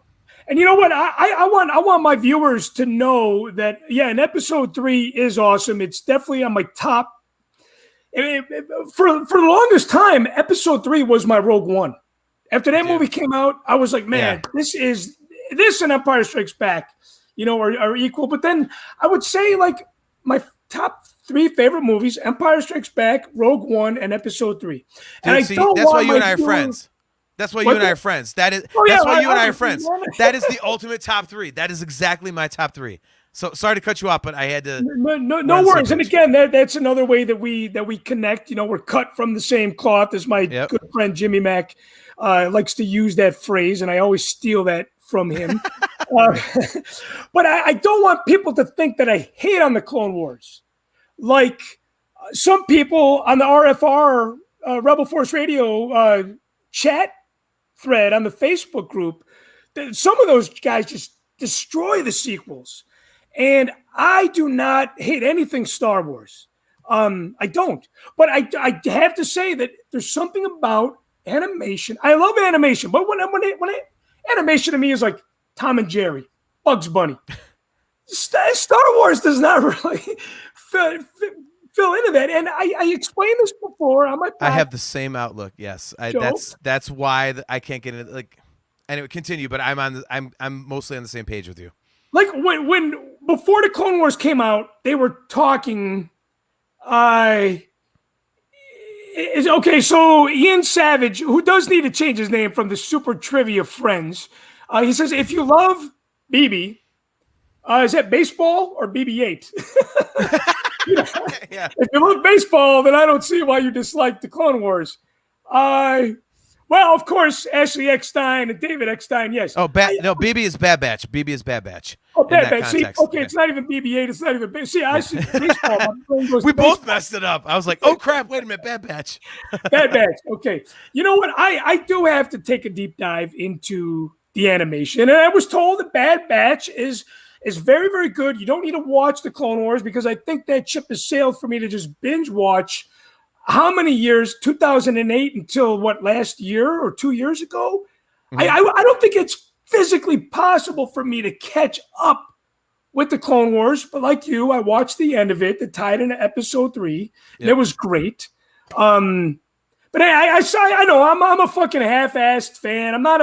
And you know what, I want my viewers to know that and episode 3 is awesome. It's definitely on my top. For the longest time, episode 3 was my Rogue One. After that movie came out, I was like, man, this and Empire Strikes Back, are equal. But then I would say like my top 3 favorite movies: Empire Strikes Back, Rogue One, and Episode 3. And that's why you and I are friends. That's why you and I are friends. That's why you and I are friends. That is the ultimate top 3. That is exactly my top 3. So sorry to cut you off, but I had to. No worries. And again, that's another way that we connect. We're cut from the same cloth, as my good friend Jimmy Mack likes to use that phrase, and I always steal that from him. Uh, but I don't want people to think that I hate on the Clone Wars. Like some people on the RFR Rebel Force Radio chat thread on the Facebook group, some of those guys just destroy the sequels. And I do not hate anything Star Wars. I don't. But I have to say that there's something about animation. I love animation, but when animation to me is like Tom and Jerry, Bugs Bunny. Star Wars does not really fill into that. And I explained this before on my podcast. I have the same outlook. Yes, that's why I can't get it. Like, anyway, continue. But I'm mostly on the same page with you. Like when before the Clone Wars came out, they were talking. Okay, so Ian Savage, who does need to change his name from the Super Trivia Friends, he says, if you love BB, is that baseball or BB-8? Yeah. If you love baseball, then I don't see why you dislike the Clone Wars. Well, of course, Ashley Eckstein and David Eckstein, yes. Oh, BB is Bad Batch. BB is Bad Batch. Oh, Bad Batch. See, okay, it's not even BB-8. It's not even. See, I see baseball. We both messed it up. I was like, oh crap! Wait a minute, Bad Batch. Bad Batch. Okay, you know what? I do have to take a deep dive into the animation, and I was told that Bad Batch is very, very good. You don't need to watch the Clone Wars because I think that ship has sailed for me to just binge watch. How many years? 2008 until what? Last year or 2 years ago? Mm-hmm. I don't think it's physically possible for me to catch up with the Clone Wars, but like you, I watched the end of it that tied into episode 3. Yep. And it was great. But I know I'm a fucking half-assed fan. I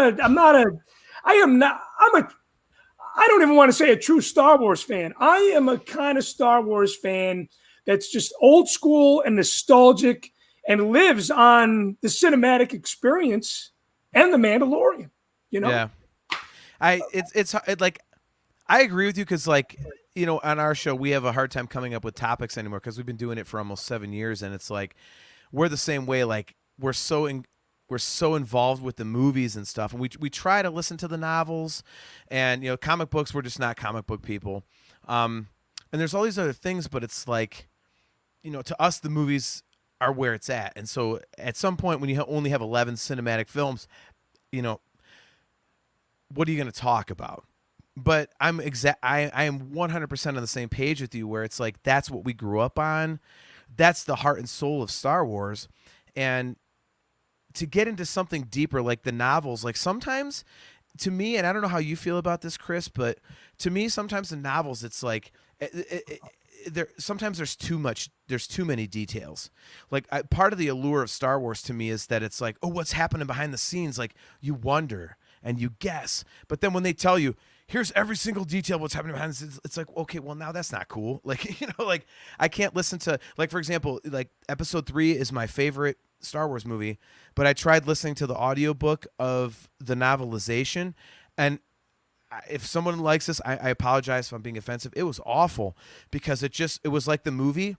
don't even want to say a true Star Wars fan. I am a kind of Star Wars fan that's just old school and nostalgic and lives on the cinematic experience and the Mandalorian, you know? Yeah. It's like, I agree with you because, like, you know, on our show, we have a hard time coming up with topics anymore because we've been doing it for almost 7 years, and it's like we're the same way. Like, we're so involved with the movies and stuff, and we try to listen to the novels, and you know, comic books. We're just not comic book people, and there's all these other things, but it's like, you know, to us, the movies are where it's at, and so at some point when you only have 11 cinematic films, you know, what are you going to talk about? But I am 100% on the same page with you where it's like that's what we grew up on. That's the heart and soul of Star Wars. And to get into something deeper like the novels, like sometimes to me, and I don't know how you feel about this, Cris, but to me sometimes the novels it's like sometimes there's too many details. Like part of the allure of Star Wars to me is that it's like, oh, what's happening behind the scenes? Like you wonder and you guess. But then when they tell you, here's every single detail of what's happening behind the scenes, it's like, okay, well, now that's not cool. Like, you know, like I can't listen to, like, for example, like episode 3 is my favorite Star Wars movie, but I tried listening to the audiobook of the novelization, and if someone likes this, I apologize if I'm being offensive. It was awful because it was like the movie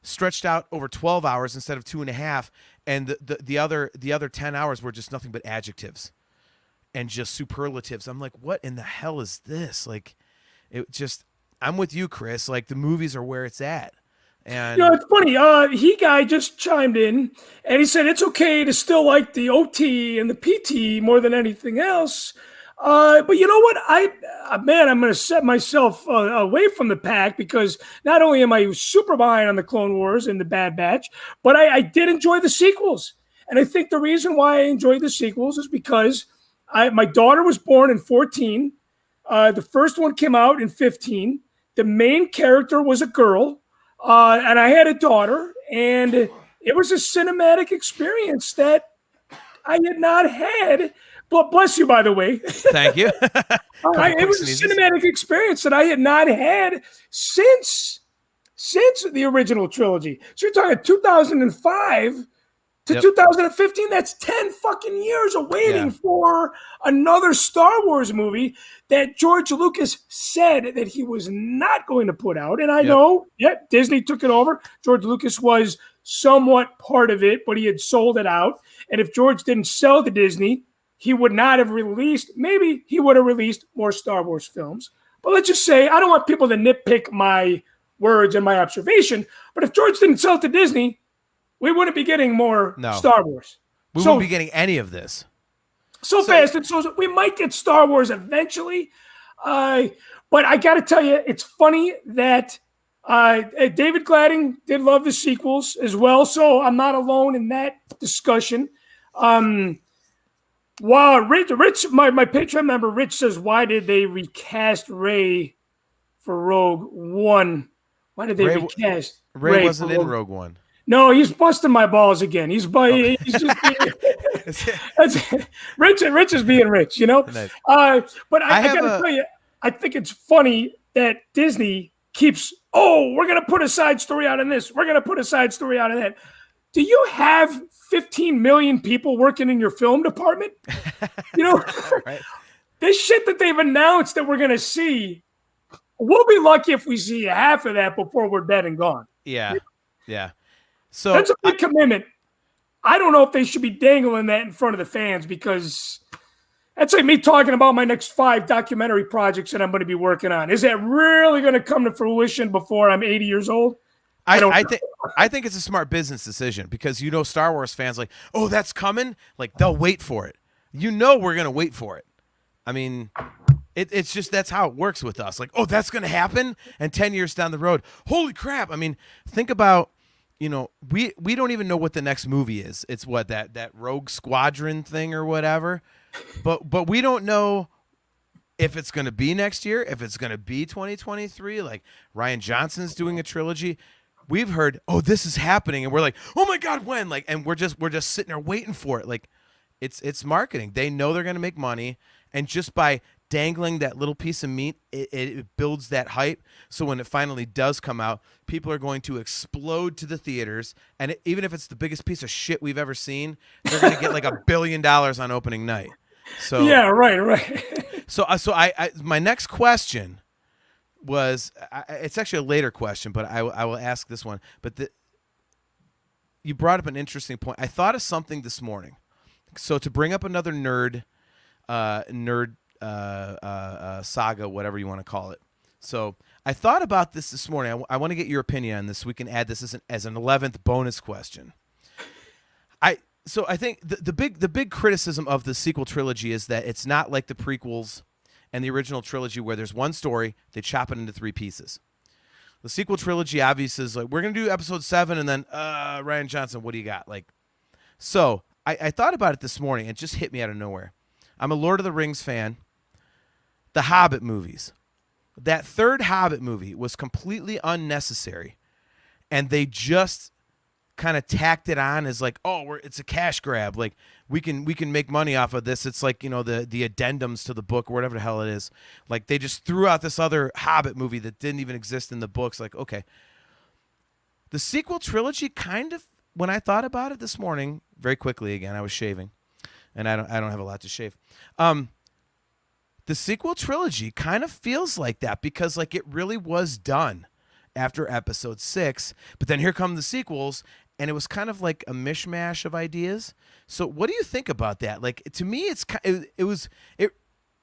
stretched out over 12 hours instead of 2.5, and the other 10 hours were just nothing but adjectives and just superlatives. I'm like, what in the hell is this? Like, it just, I'm with you, Cris. Like, the movies are where it's at. And you know, it's funny. He guy just chimed in and he said it's okay to still like the OT and the PT more than anything else. But you know what? I'm going to set myself away from the pack because not only am I super behind on the Clone Wars and the Bad Batch, but I did enjoy the sequels. And I think the reason why I enjoyed the sequels is because my daughter was born in 2014. The first one came out in 2015. The main character was a girl, and I had a daughter, and it was a cinematic experience that I had not had. But bless you, by the way. Thank you. It was a cinematic experience that I had not had since the original trilogy. So you're talking 2005 to 2015. That's 10 fucking years of waiting for another Star Wars movie that George Lucas said that he was not going to put out. And I know, Disney took it over. George Lucas was somewhat part of it, but he had sold it out. And if George didn't sell to Disney, he would not have released, maybe he would have released more Star Wars films. But let's just say, I don't want people to nitpick my words and my observation, but if George didn't sell to Disney, we wouldn't be getting more Star Wars. We wouldn't be getting any of this. So fast. And so we might get Star Wars eventually. But I got to tell you, it's funny that David Gladding did love the sequels as well. So I'm not alone in that discussion. Wow, Rich, my Patreon member, Rich says, why did they recast Rey for Rogue One? Why did they recast Rey wasn't in Rogue One. No, he's busting my balls again. He's just being, Rich is being Rich, you know? Nice. But I got to tell you, I think it's funny that Disney keeps, we're going to put a side story out on this. We're going to put a side story out on that. Do you have 15 million people working in your film department? You know, right. This shit that they've announced that we're going to see, we'll be lucky if we see half of that before we're dead and gone. Yeah. Yeah. So that's a big commitment. I don't know if they should be dangling that in front of the fans, because that's like me talking about my next 5 documentary projects that I'm going to be working on. Is that really going to come to fruition before I'm 80 years old? I think it's a smart business decision, because Star Wars fans like, oh, that's coming. Like, they'll wait for it. We're going to wait for it. I mean, it's just, that's how it works with us. Like, oh, that's going to happen. And 10 years down the road, holy crap. I mean, think about, we don't even know what the next movie is. It's what, that Rogue Squadron thing or whatever. But we don't know if it's going to be next year, if it's going to be 2023. Like, Rian Johnson's doing a trilogy. We've heard, oh, this is happening, and we're like, oh my God, when? Like, and we're just sitting there waiting for it. Like, it's marketing. They know they're going to make money, and just by dangling that little piece of meat, it builds that hype. So when it finally does come out, people are going to explode to the theaters, and even if it's the biggest piece of shit we've ever seen, they're going to get like $1 billion on opening night. So yeah, right. So I my next question was, it's actually a later question, but I will ask this one. But you brought up an interesting point. I thought of something this morning. So to bring up another nerd saga, whatever you want to call it. So I thought about this morning. I want to get your opinion on this. We can add this as an 11th bonus question. So I think the big criticism of the sequel trilogy is that it's not like the prequels and the original trilogy, where there's one story, they chop it into 3 pieces. The sequel trilogy obviously is like, we're going to do episode 7, and then Rian Johnson, what do you got? Like, so I thought about it this morning. It just hit me out of nowhere. I'm a Lord of the Rings fan. The Hobbit movies. That 3rd Hobbit movie was completely unnecessary, and they just kind of tacked it on as like, oh, it's a cash grab. Like, we can make money off of this. It's like, the addendums to the book or whatever the hell it is. Like, they just threw out this other Hobbit movie that didn't even exist in the books. Like, okay. The sequel trilogy kind of, when I thought about it this morning, very quickly again, I was shaving, and I don't have a lot to shave. The sequel trilogy kind of feels like that, because like it really was done after episode 6, but then here come the sequels, and it was kind of like a mishmash of ideas. So what do you think about that? Like, to me,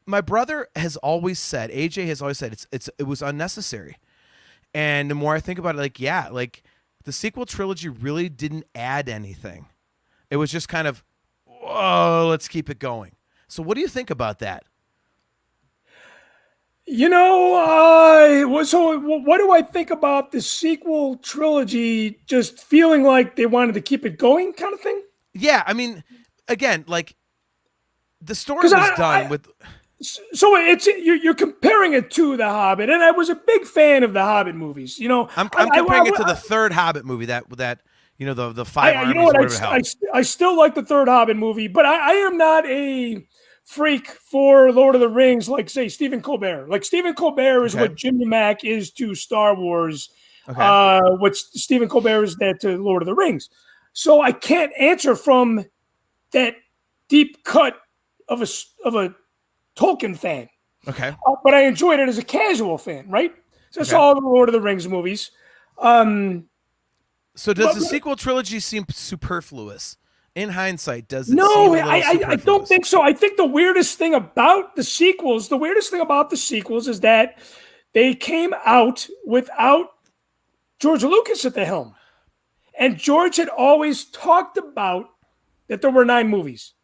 my brother has always said, AJ has always said it was unnecessary. And the more I think about it, like, yeah, like the sequel trilogy really didn't add anything. It was just kind of, whoa, let's keep it going. So what do you think about that? So what do I think about the sequel trilogy just feeling like they wanted to keep it going kind of thing? Yeah, I mean, again, like, the story was done with... So you're comparing it to The Hobbit, and I was a big fan of the Hobbit movies. I'm comparing it to the 3rd Hobbit movie, that the 5 armies, whatever the hell. I still like the 3rd Hobbit movie, but I am not a freak for Lord of the Rings, like, say, Stephen Colbert. Like, Stephen Colbert is what Jimmy Mack is to Star Wars, what Stephen Colbert is that to Lord of the Rings. So I can't answer from that deep cut of a Tolkien fan. Okay. But I enjoyed it as a casual fan, right? So that's all the Lord of the Rings movies. So does the sequel trilogy seem superfluous In hindsight, does it No, seem a little I don't superfluous? think so. I think the weirdest thing about the sequels is that they came out without George Lucas at the helm. And George had always talked about that there were 9 movies.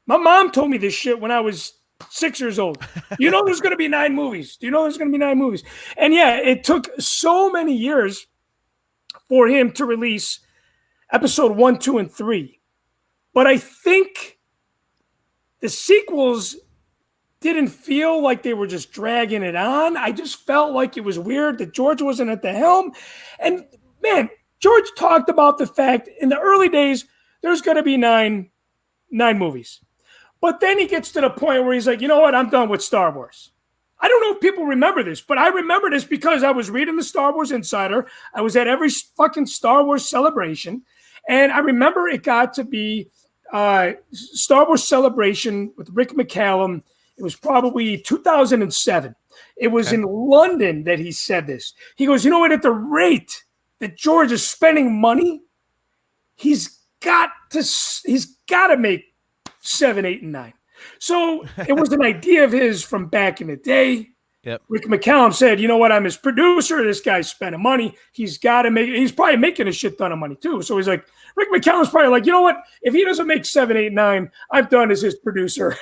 My mom told me this shit when I was 6 years old. You know there's going to be 9 movies. Do you know there's going to be 9 movies? And yeah, it took so many years for him to release episode 1, 2, and 3. But I think the sequels didn't feel like they were just dragging it on. I just felt like it was weird that George wasn't at the helm. And man, George talked about the fact in the early days, there's going to be nine movies. But then he gets to the point where he's like, you know what? I'm done with Star Wars. I don't know if people remember this, but I remember this because I was reading the Star Wars Insider. I was at every fucking Star Wars celebration. And I remember it got to be Star Wars Celebration with Rick McCallum. It was probably 2007. It was in London that he said this. He goes, you know what? At the rate that George is spending money, he's got to make 7, 8, and 9. So it was an idea of his from back in the day. Yep. Rick McCallum said, you know what? I'm his producer. This guy's spending money. He's probably making a shit ton of money too. So he's like, Rick McCallum's probably like, you know what? If he doesn't make 7, 8, 9, I'm done as his producer.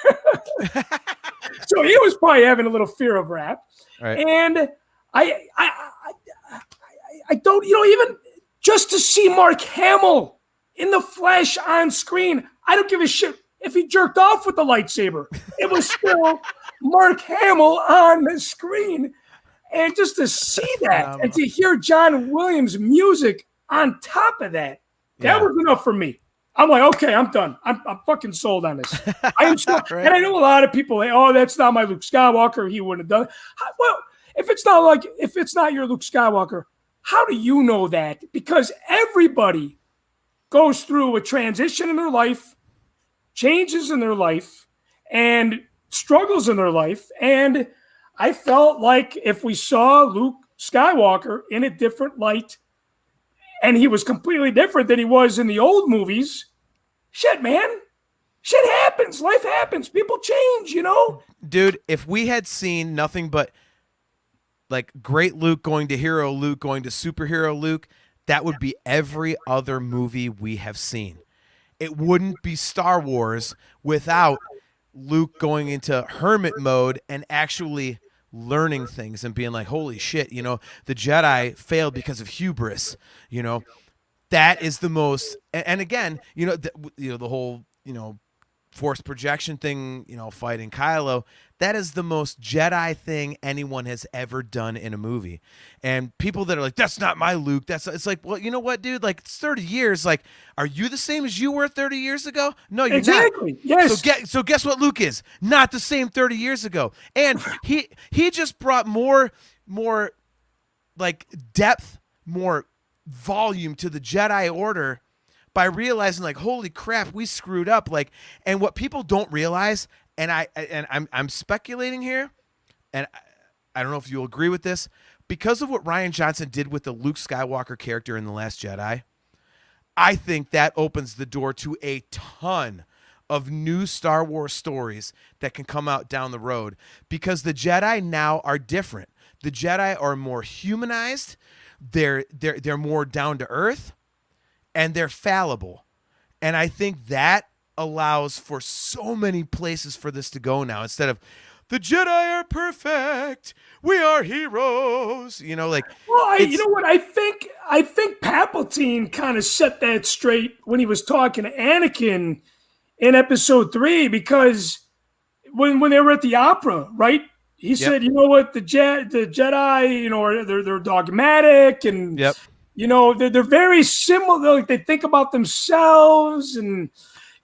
So he was probably having a little fear of rap. Right. And I don't, even just to see Mark Hamill in the flesh on screen, I don't give a shit if he jerked off with the lightsaber. It was still Mark Hamill on the screen. And just to see that and to hear John Williams' music on top of that, that was enough for me. I'm like, okay, I'm done. I'm fucking sold on this. I am so, right. And I know a lot of people say, oh, that's not my Luke Skywalker. He wouldn't have done it. Well, if it's not your Luke Skywalker, how do you know that? Because everybody goes through a transition in their life, changes in their life, and struggles in their life. And I felt like if we saw Luke Skywalker in a different light, and he was completely different than he was in the old movies, shit, man. Shit happens. Life happens. People change, Dude, if we had seen nothing but like great Luke going to hero Luke going to superhero Luke, that would be every other movie we have seen. It wouldn't be Star Wars without Luke going into hermit mode and actually learning things and being like, holy shit, the Jedi failed because of hubris. That is the most, and again, the whole, force projection thing, fighting Kylo, that is the most Jedi thing anyone has ever done in a movie. And people that are like, that's not my Luke. It's like, well, you know what, dude? Like, it's 30 years. Like, are you the same as you were 30 years ago? No, you're exactly. not. Yes. So guess what Luke is? Not the same 30 years ago. And he just brought more like depth, more volume to the Jedi Order by realizing like, holy crap, we screwed up. Like, and what people don't realize, and I'm speculating here, and I don't know if you'll agree with this, because of what Rian Johnson did with the Luke Skywalker character in The Last Jedi, I think that opens the door to a ton of new Star Wars stories that can come out down the road, because the Jedi now are different. The Jedi are more humanized. They're more down to earth, and they're fallible. And I think that allows for so many places for this to go now, instead of the Jedi are perfect, we are heroes. You know what? I think Palpatine kind of set that straight when he was talking to Anakin in Episode 3, because when they were at the opera, right? He said, you know what, the Jedi, they're dogmatic, and they're very similar. Like, they think about themselves, and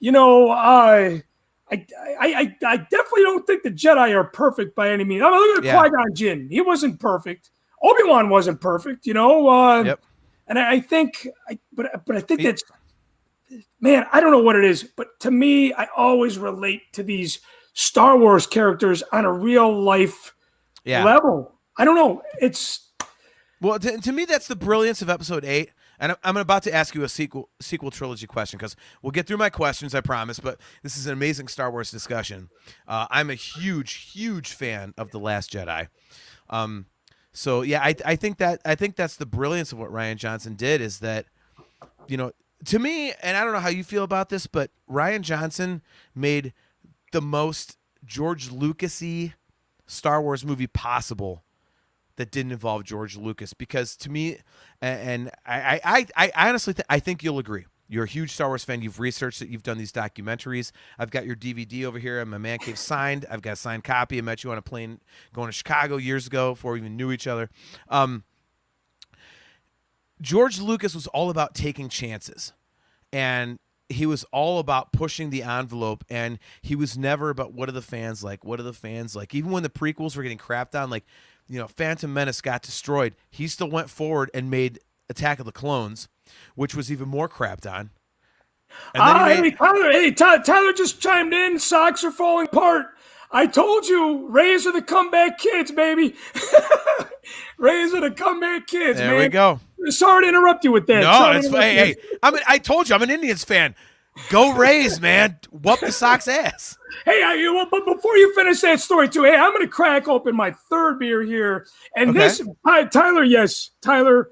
I definitely don't think the Jedi are perfect by any means. I mean, look at Qui-Gon Jinn. He wasn't perfect. Obi-Wan wasn't perfect, And I think that's, man, I don't know what it is, but to me, I always relate to these Star Wars characters on a real life level. I don't know. It's well, to me, that's the brilliance of Episode 8. And I'm about to ask you a sequel trilogy question because we'll get through my questions, I promise. But this is an amazing Star Wars discussion. I'm a huge fan of The Last Jedi. So yeah, I think that's the brilliance of what Rian Johnson did is that, to me, and I don't know how you feel about this, but Rian Johnson made the most George Lucas-y Star Wars movie possible that didn't involve George Lucas, because to me, and I honestly I think you'll agree. You're a huge Star Wars fan. You've researched it. You've done these documentaries. I've got your DVD over here in my man cave signed. I've got a signed copy. I met you on a plane going to Chicago years ago before we even knew each other. George Lucas was all about taking chances, and he was all about pushing the envelope, and he was never about what are the fans like? What are the fans like? Even when the prequels were getting crapped on, like, Phantom Menace got destroyed, he still went forward and made Attack of the Clones, which was even more crapped on. And then Tyler just chimed in. Socks are falling apart. I told you, Rays are the comeback kids, baby. Rays are the comeback kids, there man. we go. Sorry to interrupt you with that. No, it's hey. I told you I'm an Indians fan. Go Rays, man. Whoop the Sox ass. Hey, but before you finish that story too, hey, I'm going to crack open my third beer here. And okay. This, Tyler,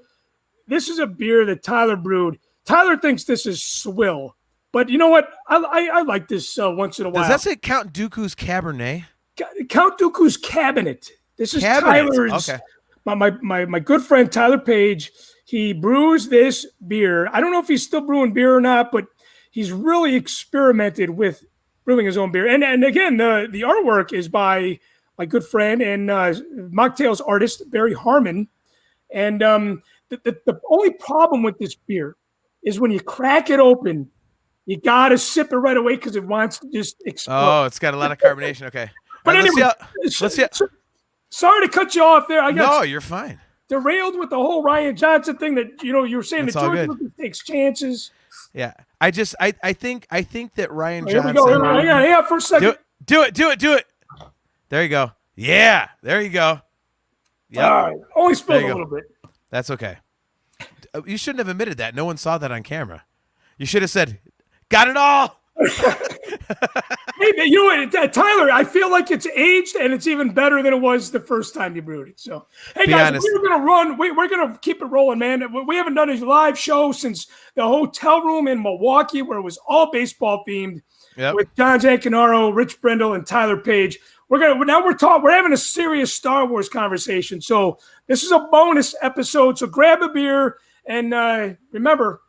this is a beer that Tyler brewed. Tyler thinks this is swill. But you know what? I like this once in a while. Does that say Count Dooku's Cabernet? Count Dooku's Cabinet. This is Cabinet. Tyler's. Okay. My good friend Tyler Page, he brews this beer. I don't know if he's still brewing beer or not, but he's really experimented with brewing his own beer. And again, the artwork is by my good friend and Machtails artist, Barry Harmon. And the only problem with this beer is when you crack it open, you got to sip it right away because it wants to just explode. Oh, it's got a lot of carbonation. Okay. But right, anyway, let's see. Sorry to cut you off there. No, you're fine. Derailed with the whole Rian Johnson thing that, you were saying that George Lucas takes chances. Yeah. I think that Rian Johnson. Here we go. Hang on for a second. Do it. There you go. Yeah. There you go. Yep. All right. Only spilled a little bit. That's okay. You shouldn't have admitted that. No one saw that on camera. You should have said, got it all. Hey, you know what, Tyler, I feel like it's aged and it's even better than it was the first time you brewed it. So, hey, guys, we're going to run. We're going to keep it rolling, man. We haven't done a live show since the hotel room in Milwaukee where it was all baseball themed with John Zancanaro, Rich Brindle, and Tyler Page. We're having a serious Star Wars conversation. So this is a bonus episode. So grab a beer and remember,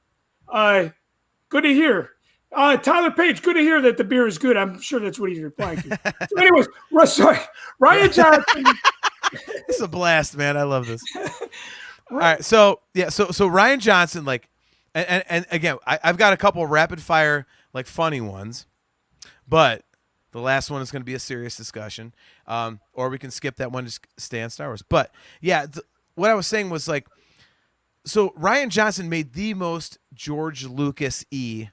good to hear. Tyler Page, good to hear that the beer is good. I'm sure that's what he's replying to. So anyways, Rian Johnson. It's a blast, man. I love this. All right, so Rian Johnson, like, and again, I've got a couple of rapid fire, like, funny ones, but the last one is going to be a serious discussion, or we can skip that one, just stay on Star Wars. But yeah, what I was saying was, like, so Rian Johnson made the most George Lucas-y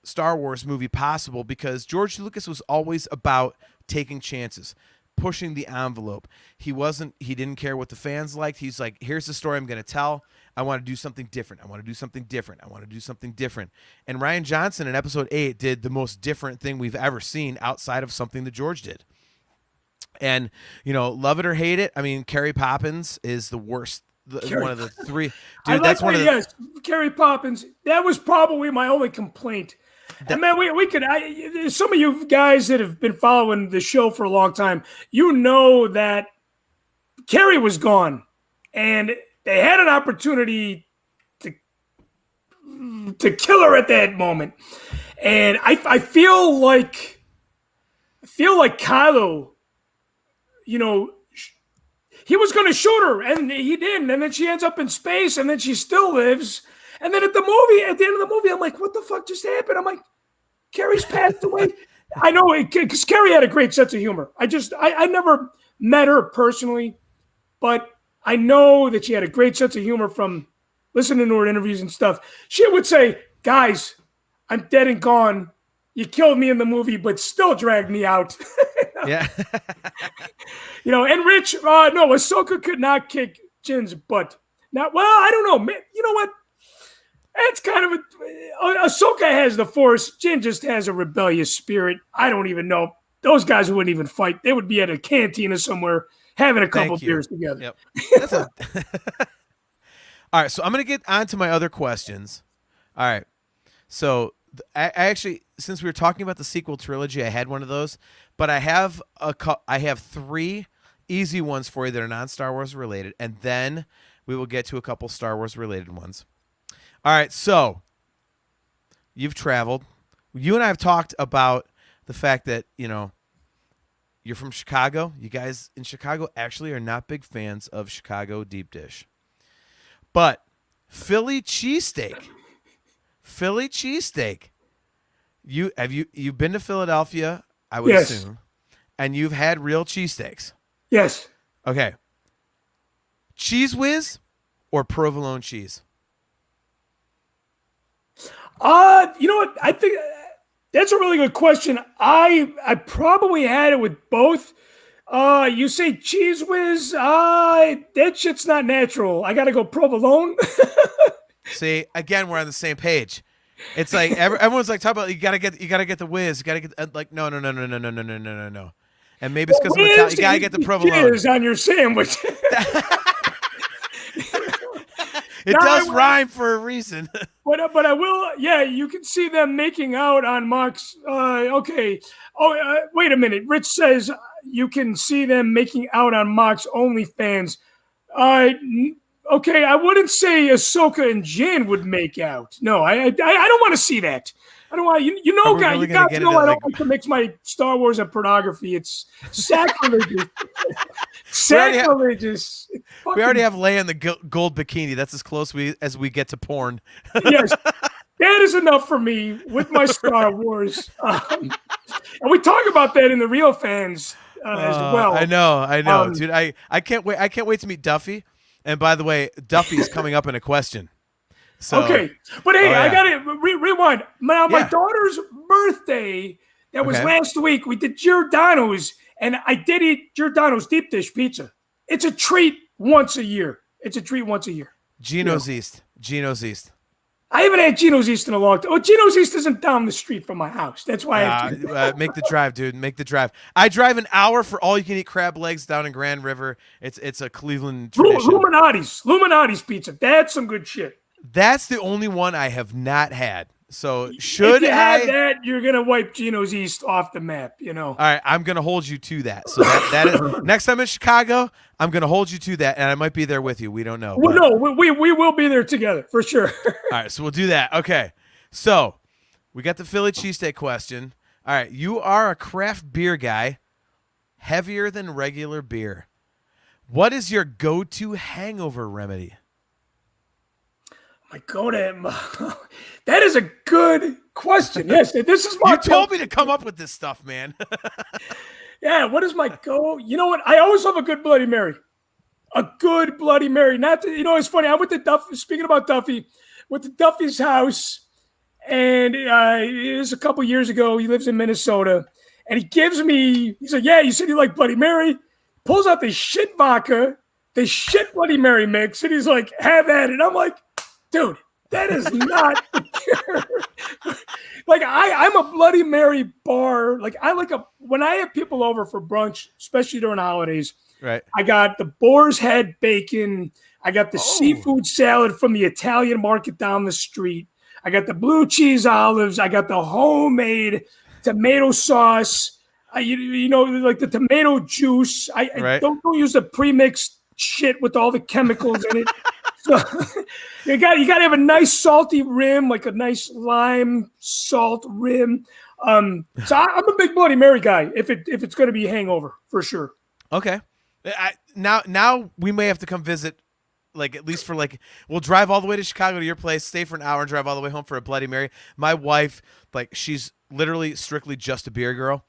Star Wars movie possible because George Lucas was always about taking chances, pushing the envelope. He didn't care what the fans liked. He's like, here's the story I'm going to tell. I want to do something different. I want to do something different. And Rian Johnson in episode 8 did the most different thing we've ever seen outside of something that George did. And, love it or hate it, I mean, Carrie Poppins is the worst. One of the three. Dude, that's one of the. Yes, Carrie Poppins. That was probably my only complaint. And man, we could. Some of you guys that have been following the show for a long time, that Carrie was gone, and they had an opportunity to kill her at that moment. And I feel like Kylo, he was going to shoot her, and he didn't. And then she ends up in space, and then she still lives. And then at the end of the movie, I'm like, what the fuck just happened? I'm like, Carrie's passed away. I know, because Carrie had a great sense of humor. I never met her personally, but I know that she had a great sense of humor from listening to her interviews and stuff. She would say, guys, I'm dead and gone. You killed me in the movie, but still dragged me out. Yeah. And Rich, no, Ahsoka could not kick Jin's butt. Now, well, I don't know. You know what? It's kind of Ahsoka has the Force. Jin just has a rebellious spirit. I don't even know. Those guys wouldn't even fight. They would be at a cantina somewhere having a couple beers together. Yep. All right, so I'm going to get on to my other questions. All right. So I actually, since we were talking about the sequel trilogy, I had one of those, but I have 3 easy ones for you that are non-Star Wars related, and then we will get to a couple Star Wars related ones. All right, so you've traveled. You and I have talked about the fact that, you're from Chicago. You guys in Chicago actually are not big fans of Chicago deep dish. But Philly cheesesteak. You've been to Philadelphia, I would assume, and you've had real cheesesteaks. Yes. Okay. Cheese Whiz or provolone cheese? You know what? I think that's a really good question. I probably had it with both. You say Cheese Whiz? That shit's not natural. I gotta go provolone. See, again, we're on the same page. It's like everyone's like talking about you gotta get the whiz, you gotta get like no. And maybe it's because I'm Italian. You gotta get the provolone. Cheers on your sandwich. It does rhyme for a reason. But I will. Yeah, you can see them making out on Macht's. Okay. Oh, wait a minute. Rich says you can see them making out on Macht's OnlyFans. Okay, I wouldn't say Ahsoka and Jin would make out. No, I don't want to see that. I don't want you know, guys. You got to know I don't like to mix my Star Wars and pornography. It's sacrilegious. Sacrilegious. We already have Leia in the gold bikini. That's as close as we get to porn. Yes, that is enough for me with my Star Wars. And we talk about that in the Real Fans as well. I know, dude. I can't wait. I can't wait to meet Duffy. And by the way, Duffy is coming up in a question. So, okay, but hey, I got to rewind. Now, my daughter's birthday, that was last week, we did Giordano's, and I did eat Giordano's deep dish pizza. It's a treat once a year. Gino's East. I haven't had Gino's East in a long time. Oh, Gino's East isn't down the street from my house. That's why I have to. Make the drive, dude. Make the drive. I drive an hour for all-you-can-eat crab legs down in Grand River. It's a Cleveland tradition. Illuminati's pizza. That's some good shit. That's the only one I have not had. So if you have that, you're gonna wipe Gino's East off the map. All right, I'm gonna hold you to that. So that is next time in Chicago, I'm gonna hold you to that, and I might be there with you. We don't know. Well, no, we will be there together for sure. All right, so we'll do that. Okay, so we got the Philly cheesesteak question. All right, you are a craft beer guy, heavier than regular beer. What is your go-to hangover remedy? That is a good question. Yes, this is my. You told me to come up with this stuff, man. Yeah, what is my go? You know what? I always love a good Bloody Mary. A good Bloody Mary. It's funny. I went to Duffy. Speaking about Duffy, went to Duffy's house, and it was a couple years ago. He lives in Minnesota, and he gives me. He's like, "Yeah, you said you like Bloody Mary." Pulls out the shit vodka, the shit Bloody Mary mix, and he's like, "Have at it." I'm like, dude, that is not like I'm a Bloody Mary bar. Like when I have people over for brunch, especially during holidays. Right. I got the boar's head bacon. I got the seafood salad from the Italian market down the street. I got the blue cheese olives. I got the homemade tomato sauce. Like the tomato juice. I don't use the pre-mixed shit with all the chemicals in it. So you got to have a nice salty rim, like a nice lime salt rim. So I'm a big Bloody Mary guy. If it's going to be hangover for sure. Okay. Now we may have to come visit, like at least for we'll drive all the way to Chicago to your place, stay for an hour, and drive all the way home for a Bloody Mary. My wife, she's literally strictly just a beer girl,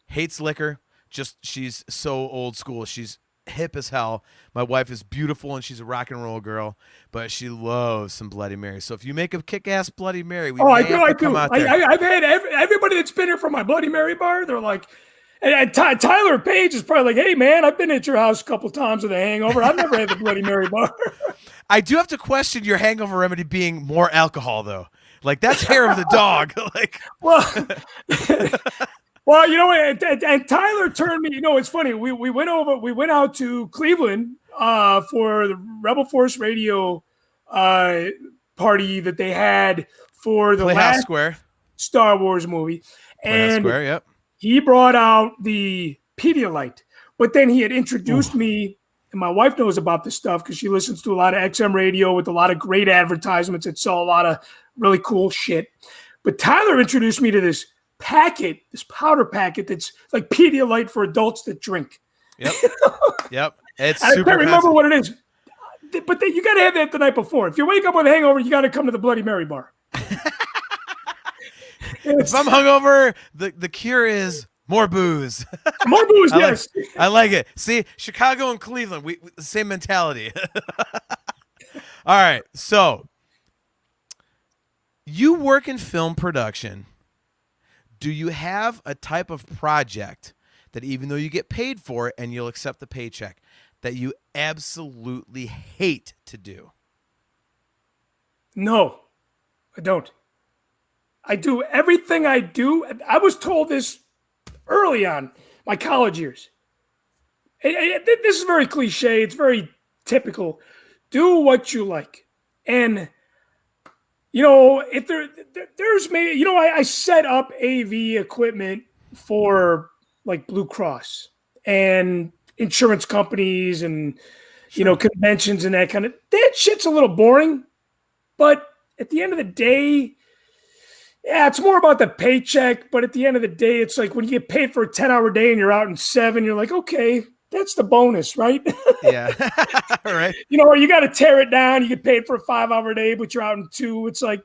hates liquor. She's so old school. She's hip as hell. My wife is beautiful and she's a rock and roll girl, but she loves some Bloody Mary. So if you make a kick-ass Bloody Mary, we may have to come out there. I've had everybody that's been here from my Bloody Mary bar. They're like, And Tyler Page is probably like, hey, man, I've been at your house a couple times with a hangover. I've never had the Bloody Mary bar. I do have to question your hangover remedy being more alcohol, though. Like, that's hair of the dog. Like, well, well, you know what? And Tyler turned me. You know, it's funny. We went out to Cleveland for the Rebel Force Radio party that they had for the Playhouse last Square Star Wars movie, Playhouse and Square, yep. he brought out the Pedialyte. But then he had introduced me, and my wife knows about this stuff because she listens to a lot of XM radio with a lot of great advertisements that sell a lot of really cool shit. But Tyler introduced me to this packet, this powder packet that's like Pedialyte for adults that drink. Yep. Yep. It's I super can't remember expensive. what it is. But you got to have that the night before. If you wake up with a hangover, you got to come to the Bloody Mary bar. If I'm hungover, the cure is more booze. More booze, yes. I like it. See, Chicago and Cleveland, we the same mentality. All right, so you work in film production. Do you have a type of project that even though you get paid for it and you'll accept the paycheck, that you absolutely hate to do? No, I don't. I do everything I do. I was told this early on, my college years. This is very cliche. It's very typical. Do what you like. And, you know, if there's maybe, you know, I set up AV equipment for like Blue Cross and insurance companies and, you know, conventions and that kind of, that shit's a little boring. But at the end of the day, yeah, it's more about the paycheck. But at the end of the day, it's like when you get paid for a 10-hour day and you're out in 7, you're like, okay, that's the bonus, right? Yeah. All right. You know, or you got to tear it down. You get paid for a 5-hour day, but you're out in 2. It's like,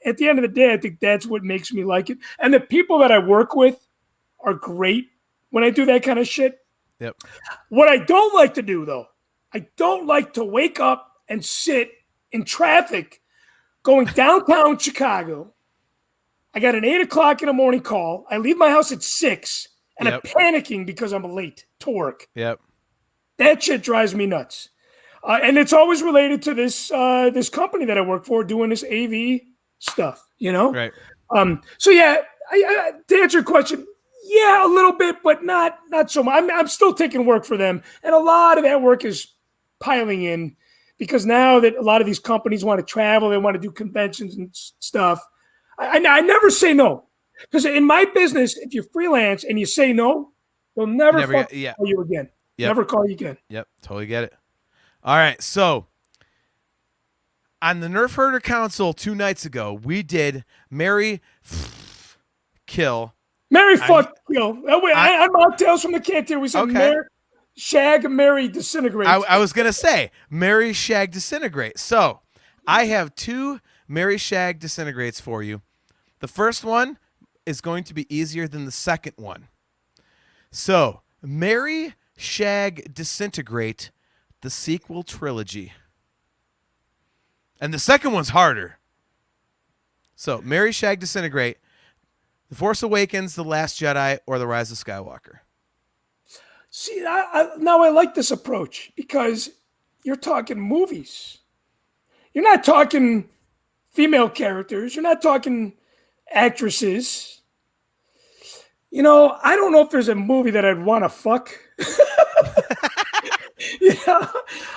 at the end of the day, I think that's what makes me like it. And the people that I work with are great when I do that kind of shit. Yep. What I don't like to do, though, I don't like to wake up and sit in traffic going downtown Chicago. I got an 8 o'clock in the morning call. I leave my house at 6, and I'm panicking because I'm late to work. Yep. That shit drives me nuts. And it's always related to this this company that I work for doing this AV stuff, you know? Right. So, yeah, I, to answer your question, yeah, a little bit, but not so much. I'm still taking work for them. And a lot of that work is piling in because now that a lot of these companies want to travel, they want to do conventions and stuff. I never say no. Because in my business, if you're freelance and you say no, they'll never call you again. Yep. Never call you again. Yep, totally get it. All right, so on the Nerf Herder Council 2 nights ago, we did Marry, Kill. Marry, fuck, kill. I'm Machtails from the Cantina. We said shag, marry, disintegrate. I was going to say marry, shag, disintegrate. So I have 2 marry, shag, disintegrates for you. The first one is going to be easier than the second one. So marry, shag, disintegrate, the sequel trilogy. And the second one's harder. So marry, shag, disintegrate, The Force Awakens, The Last Jedi, or The Rise of Skywalker. See, now I like this approach because you're talking movies. You're not talking female characters. You're not talking actresses. You know, I don't know if there's a movie that I'd want to fuck. Yeah.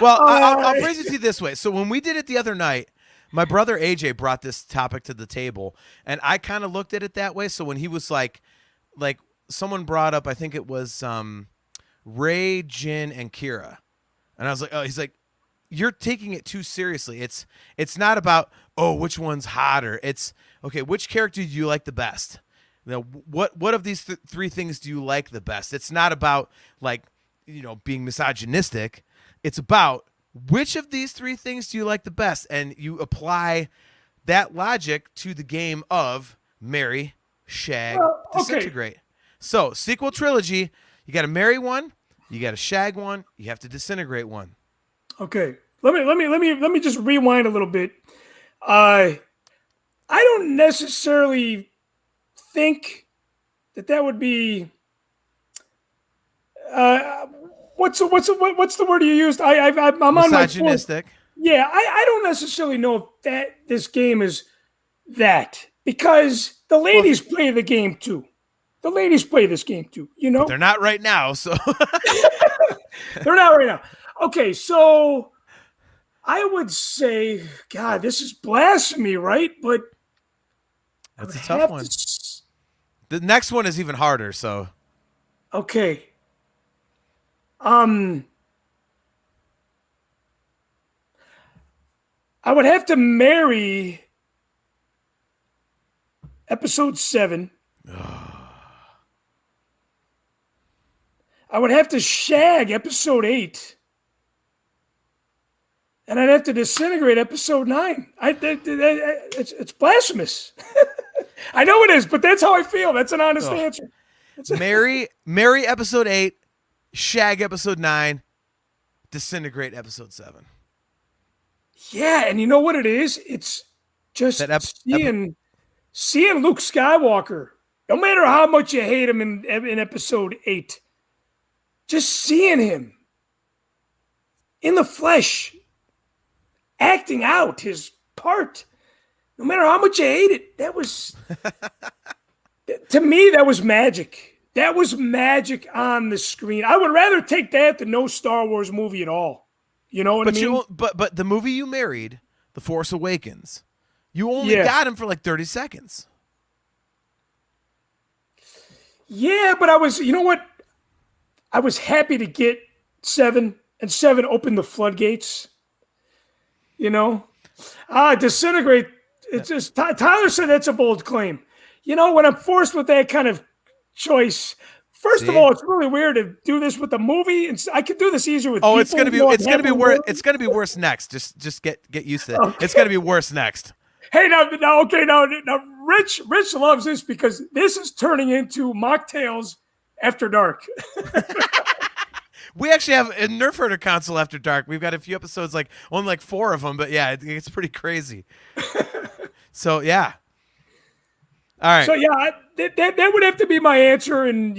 Well, I'll phrase it to you this way. So when we did it the other night, my brother AJ brought this topic to the table, and I kind of looked at it that way. So when he was like someone brought up, I think it was Ray, Jin, and Kira, and I was like, oh, he's like, you're taking it too seriously. It's not about, oh, which one's hotter. It's okay, which character do you like the best? You know, what of these 3 things do you like the best? It's not about like, you know, being misogynistic. It's about which of these 3 things do you like the best, and you apply that logic to the game of marry, shag, disintegrate. So sequel trilogy, you got to marry one, you got to shag one, you have to disintegrate one. Okay, let me just rewind a little bit. I don't necessarily think that would be what's the word you used? I'm on my misogynistic. Yeah, I don't necessarily know if this game is that, because the ladies play the game too. The ladies play this game too, you know? But they're not right now, so. They're not right now. Okay, so I would say, God, this is blasphemy, right? But that's a tough one. The next one is even harder, so. Okay. I would have to marry episode 7. I would have to shag episode 8. And I'd have to disintegrate episode 9. It's blasphemous. I know it is, but that's how I feel. That's an honest answer. Marry episode 8, shag episode 9, disintegrate episode 7. Yeah, and you know what it is? It's just seeing Luke Skywalker. No matter how much you hate him in episode 8, just seeing him in the flesh, acting out his part. No matter how much you hate it, that was to me, that was magic. That was magic on the screen. I would rather take that than no Star Wars movie at all. You know what I mean? But the movie you married, The Force Awakens, you only got him for like 30 seconds. Yeah, but I was, you know what? I was happy to get 7, and 7 opened the floodgates. You know? Disintegrate. It's just, Tyler said that's a bold claim. You know, when I'm forced with that kind of choice, first of all, it's really weird to do this with the movie, and I could do this easier with. Oh, it's gonna be worse. It's gonna be worse next. Just get used to it. Okay. It's gonna be worse next. Hey, now, Rich loves this because this is turning into Machtails After Dark. We actually have a Nerf Herder console After Dark. We've got a few episodes, only 4 of them, but yeah, it's pretty crazy. So yeah. All right. So yeah, that would have to be my answer, and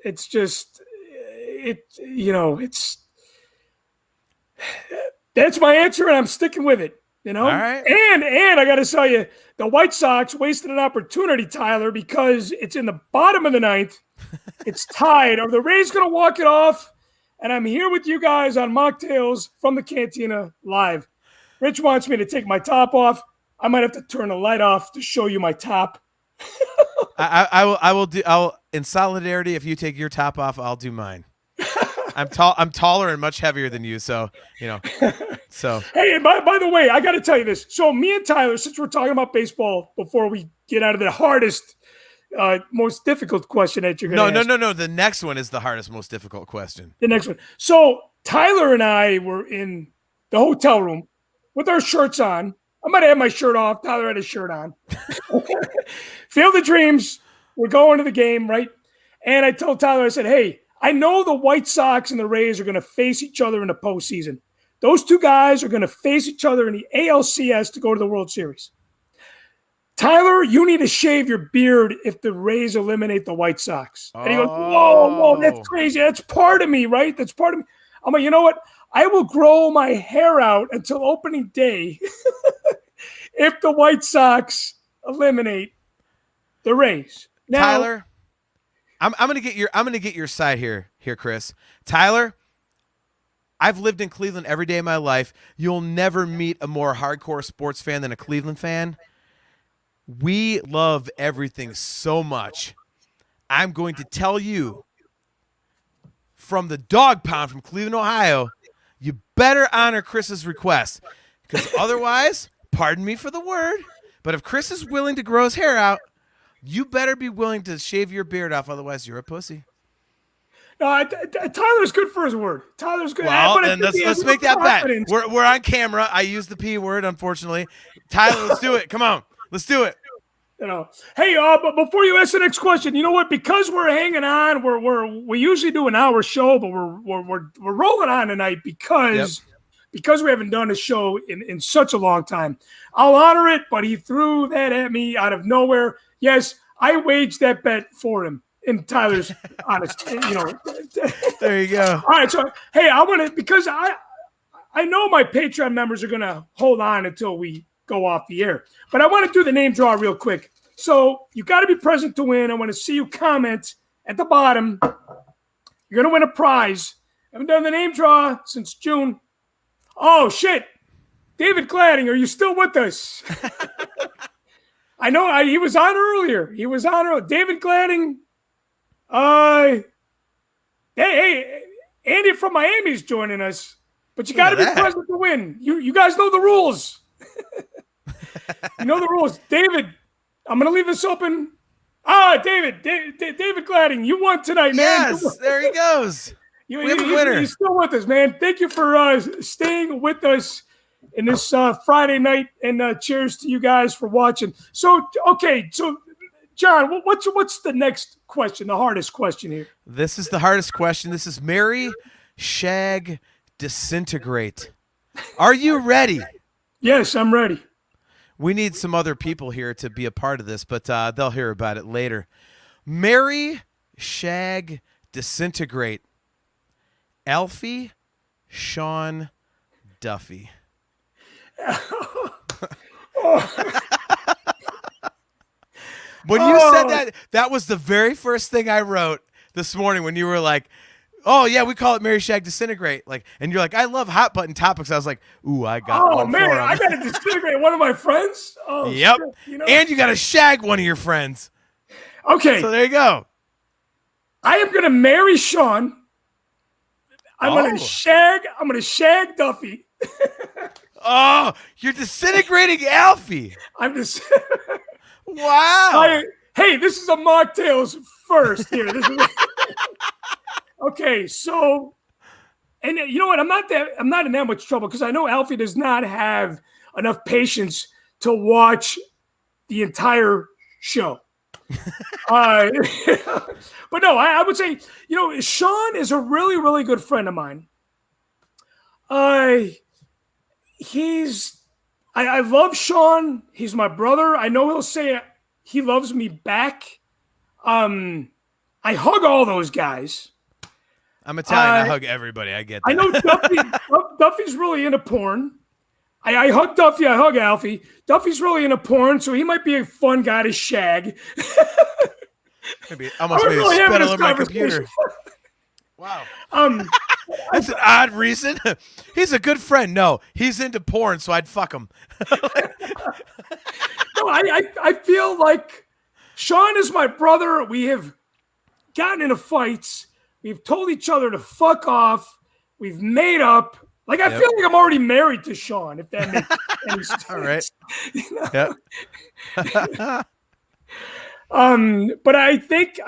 it's just that's my answer, and I'm sticking with it. All right. And I got to tell you, the White Sox wasted an opportunity, Tyler, because it's in the bottom of the 9th. It's tied. Are the Rays going to walk it off? And I'm here with you guys on Mocktails from the Cantina live. Rich wants me to take my top off. I might have to turn the light off to show you my top. I'll in solidarity. If you take your top off, I'll do mine. I'm taller and much heavier than you, so So hey, by the way, I got to tell you this. So me and Tyler, since we're talking about baseball, before we get out of the hardest, most difficult question that you're going to ask. No. The next one is the hardest, most difficult question. The next one. So Tyler and I were in the hotel room with our shirts on. I might have my shirt off. Tyler had his shirt on. Field of Dreams. We're going to the game, right? And I told Tyler, I said, hey, I know the White Sox and the Rays are going to face each other in the postseason. Those two guys are going to face each other in the ALCS to go to the World Series. Tyler, you need to shave your beard if the Rays eliminate the White Sox. And he goes, whoa, that's crazy. That's part of me, right? That's part of me. I'm like, you know what? I will grow my hair out until opening day if the White Sox eliminate the Rays. Now, Tyler, I'm gonna get your side here, Chris. Tyler, I've lived in Cleveland every day of my life. You'll never meet a more hardcore sports fan than a Cleveland fan. We love everything so much. I'm going to tell you from the dog pound from Cleveland, Ohio, you better honor Chris's request, because otherwise, pardon me for the word, but if Chris is willing to grow his hair out, you better be willing to shave your beard off. Otherwise, you're a pussy. No, Tyler's good for his word. Tyler's good. Well, then let's make that bet. We're on camera. I used the P word, unfortunately. Tyler, let's do it. Come on, let's do it. Hey, but before you ask the next question, you know what? Because we're hanging on, we usually do an hour show, but we're rolling on tonight because we haven't done a show in such a long time. I'll honor it, but he threw that at me out of nowhere. Yes, I waged that bet for him. In Tyler's honest, There you go. All right, so hey, I want to, because I know my Patreon members are gonna hold on until we go off the air, but I want to do the name draw real quick. So you got to be present to win. I want to see you comment at the bottom. You're gonna win a prize. I haven't done the name draw since June. Oh shit, David Gladding, are you still with us? I know he was on earlier. David Gladding. Hey, Andy from Miami's joining us, but you got to be present to win. You guys know the rules. You know the rules. David, I'm going to leave this open. David Gladding, you won tonight, man. Yes, there he goes. We have a winner. You're still with us, man. Thank you for staying with us in this Friday night, and cheers to you guys for watching. So, okay, John, what's the next question, the hardest question here? This is the hardest question. This is marry, shag, disintegrate. Are you ready? Yes, I'm ready. We need some other people here to be a part of this, but they'll hear about it later. Marry, shag, disintegrate. Alfie, Sean, Duffy. When you said that was the very first thing I wrote this morning when you were like, oh, yeah, we call it Marry, Shag, Disintegrate. And you're like, I love hot button topics. I was like, ooh, I got one man, for him. I got to disintegrate one of my friends? Oh, yep. Shit, And you got to shag one of your friends. Okay. So there you go. I am going to marry Sean. I'm going to shag Duffy. Oh, you're disintegrating Alfie. I'm just... Wow. Hey, this is a Machtails first here. Okay, so, and you know what? I'm not in that much trouble because I know Alfie does not have enough patience to watch the entire show. But no, I would say, Sean is a really, really good friend of mine. I love Sean. He's my brother. I know he'll say he loves me back. I hug all those guys. I'm Italian. I hug everybody. I get that. I know Duffy's really into porn. I hug Duffy. I hug Alfie. Duffy's really into porn, so he might be a fun guy to shag. Maybe almost made a spit all over my computer. Wow. That's an odd reason. He's a good friend. No, he's into porn, so I'd fuck him. No, I feel like Sean is my brother. We have gotten into fights. We've told each other to fuck off. We've made up. I feel like I'm already married to Sean, if that makes any sense. All right. Yep. But I think,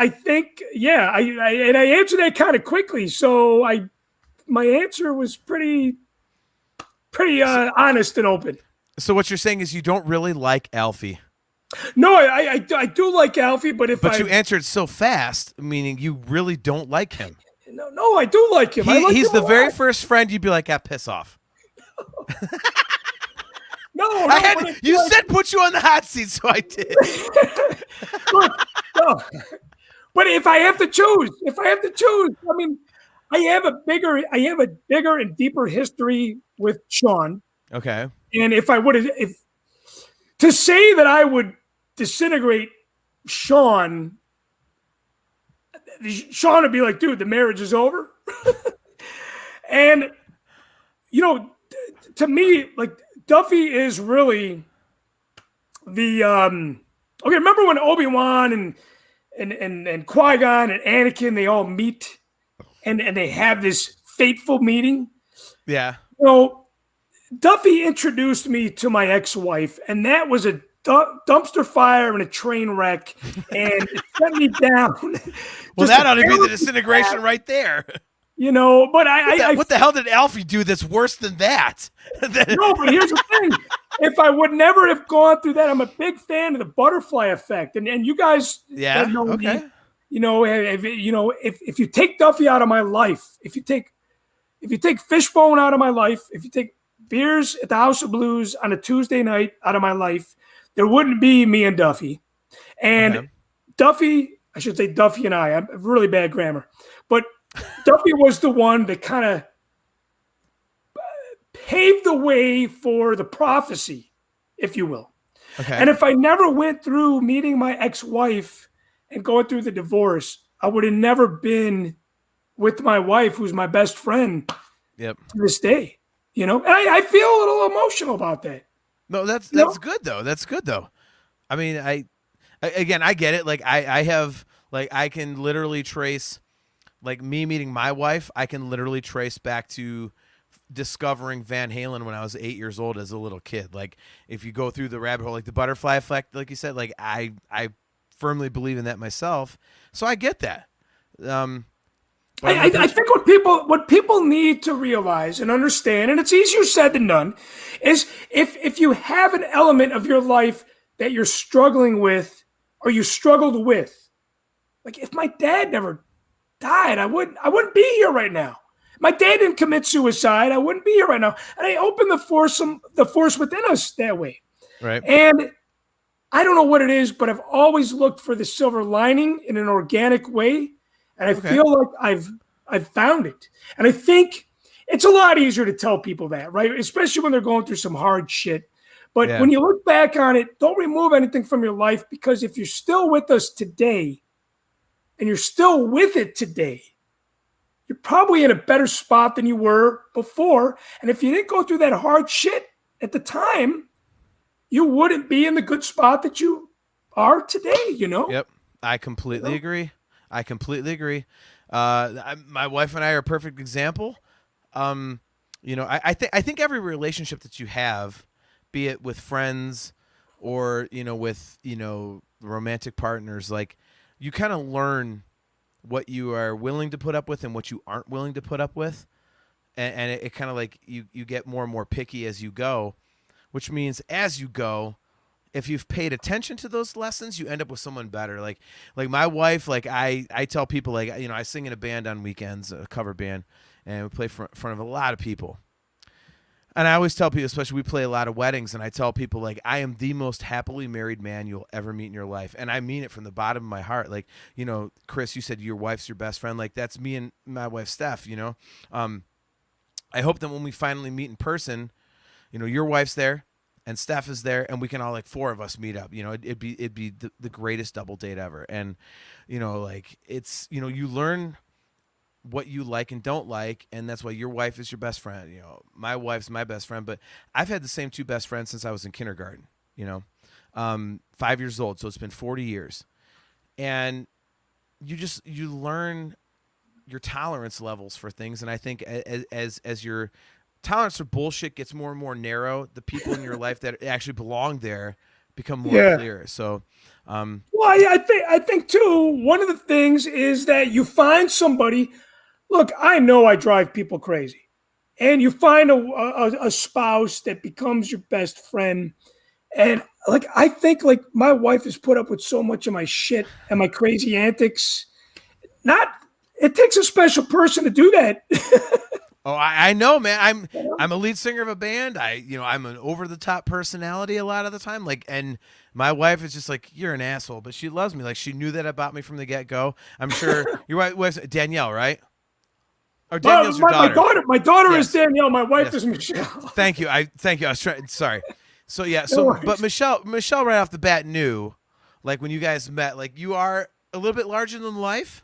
yeah, I answered that kind of quickly. So my answer was pretty honest and open. So what you're saying is you don't really like Alfie. No, I do like Alfie, but you answered so fast, meaning you really don't like him. No, I do like him. He's the very first friend you'd be like, piss off. No, you said put you on the hot seat, so I did. No. But if I have to choose, I mean, I have a bigger and deeper history with Sean. Okay. And if to say that I would disintegrate Sean would be like, dude, the marriage is over. And, to me, Duffy is really the, okay, remember when Obi-Wan and Qui-Gon and Anakin, they all meet and they have this fateful meeting? Yeah. Duffy introduced me to my ex-wife, and that was a dumpster fire and a train wreck, and it set me down. Well, that ought to be the disintegration right there. But what the hell did Alfie do that's worse than that? No, but here's the thing. If I would never have gone through that, I'm a big fan of the butterfly effect. And you guys know okay. Me, if you take Duffy out of my life, if you take Fishbone out of my life, if you take Beers at the House of Blues on a Tuesday night out of my life, there wouldn't be me and Duffy. And Duffy, I should say Duffy and I'm really bad grammar. But Duffy was the one that kind of paved the way for the prophecy, if you will. Okay. And if I never went through meeting my ex-wife and going through the divorce, I would have never been with my wife, who's my best friend Yep. to this day. And I feel a little emotional about that. No, that's good though. That's good though. I mean, I get it. Like I have, like, I can literally trace, like, me meeting my wife. I can literally trace back to discovering Van Halen when I was 8 years old as a little kid. Like, if you go through the rabbit hole, like the butterfly effect, like you said, like I firmly believe in that myself. So I get that. I think what people need to realize and understand, and it's easier said than done, is if you have an element of your life that you're struggling with or you struggled with, like if my dad never died, I wouldn't be here right now. My dad didn't commit suicide, I wouldn't be here right now. And I opened the force within us that way. Right. And I don't know what it is, but I've always looked for the silver lining in an organic way. And I feel like I've found it. And I think it's a lot easier to tell people that, right? Especially when they're going through some hard shit. But when you look back on it, don't remove anything from your life, because if you're still with us today and you're still with it today, you're probably in a better spot than you were before. And if you didn't go through that hard shit at the time, you wouldn't be in the good spot that you are today, Yep. I completely agree. My wife and I are a perfect example. I think every relationship that you have, be it with friends or, with, romantic partners, like, you kind of learn what you are willing to put up with and what you aren't willing to put up with. And it kind of like you get more and more picky as you go, which means as you go, if you've paid attention to those lessons, you end up with someone better. Like my wife, like I tell people, like, I sing in a band on weekends, a cover band, and we play in front of a lot of people. And I always tell people, especially we play a lot of weddings, and I tell people, like, I am the most happily married man you'll ever meet in your life. And I mean it from the bottom of my heart. Like, Cris, you said your wife's your best friend. Like, that's me and my wife, Steph, I hope that when we finally meet in person, your wife's there and Steph is there, and we can all, like, four of us meet up. It'd be the greatest double date ever. And, like, it's, you learn what you like and don't like, and that's why your wife is your best friend. My wife's my best friend, but I've had the same two best friends since I was in kindergarten. 5 years old, so it's been 40 years, and you learn your tolerance levels for things. And I think as your tolerance for bullshit gets more and more narrow, the people in your life that actually belong there become more clear. So, well, I think too, one of the things is that you find somebody. Look, I know I drive people crazy, and you find a spouse that becomes your best friend. And, like, I think, like, my wife has put up with so much of my shit and my crazy antics. It takes a special person to do that. Oh, I know, man. I'm a lead singer of a band. I'm an over the top personality a lot of the time. Like, and my wife is just like, you're an asshole, but she loves me. Like, she knew that about me from the get go. I'm sure your wife's Danielle, right? Or Danielle's your daughter. My daughter is Danielle. My wife is Michelle. Thank you. I was trying. Sorry. So yeah. So, but Michelle right off the bat knew, like, when you guys met, like, you are a little bit larger than life,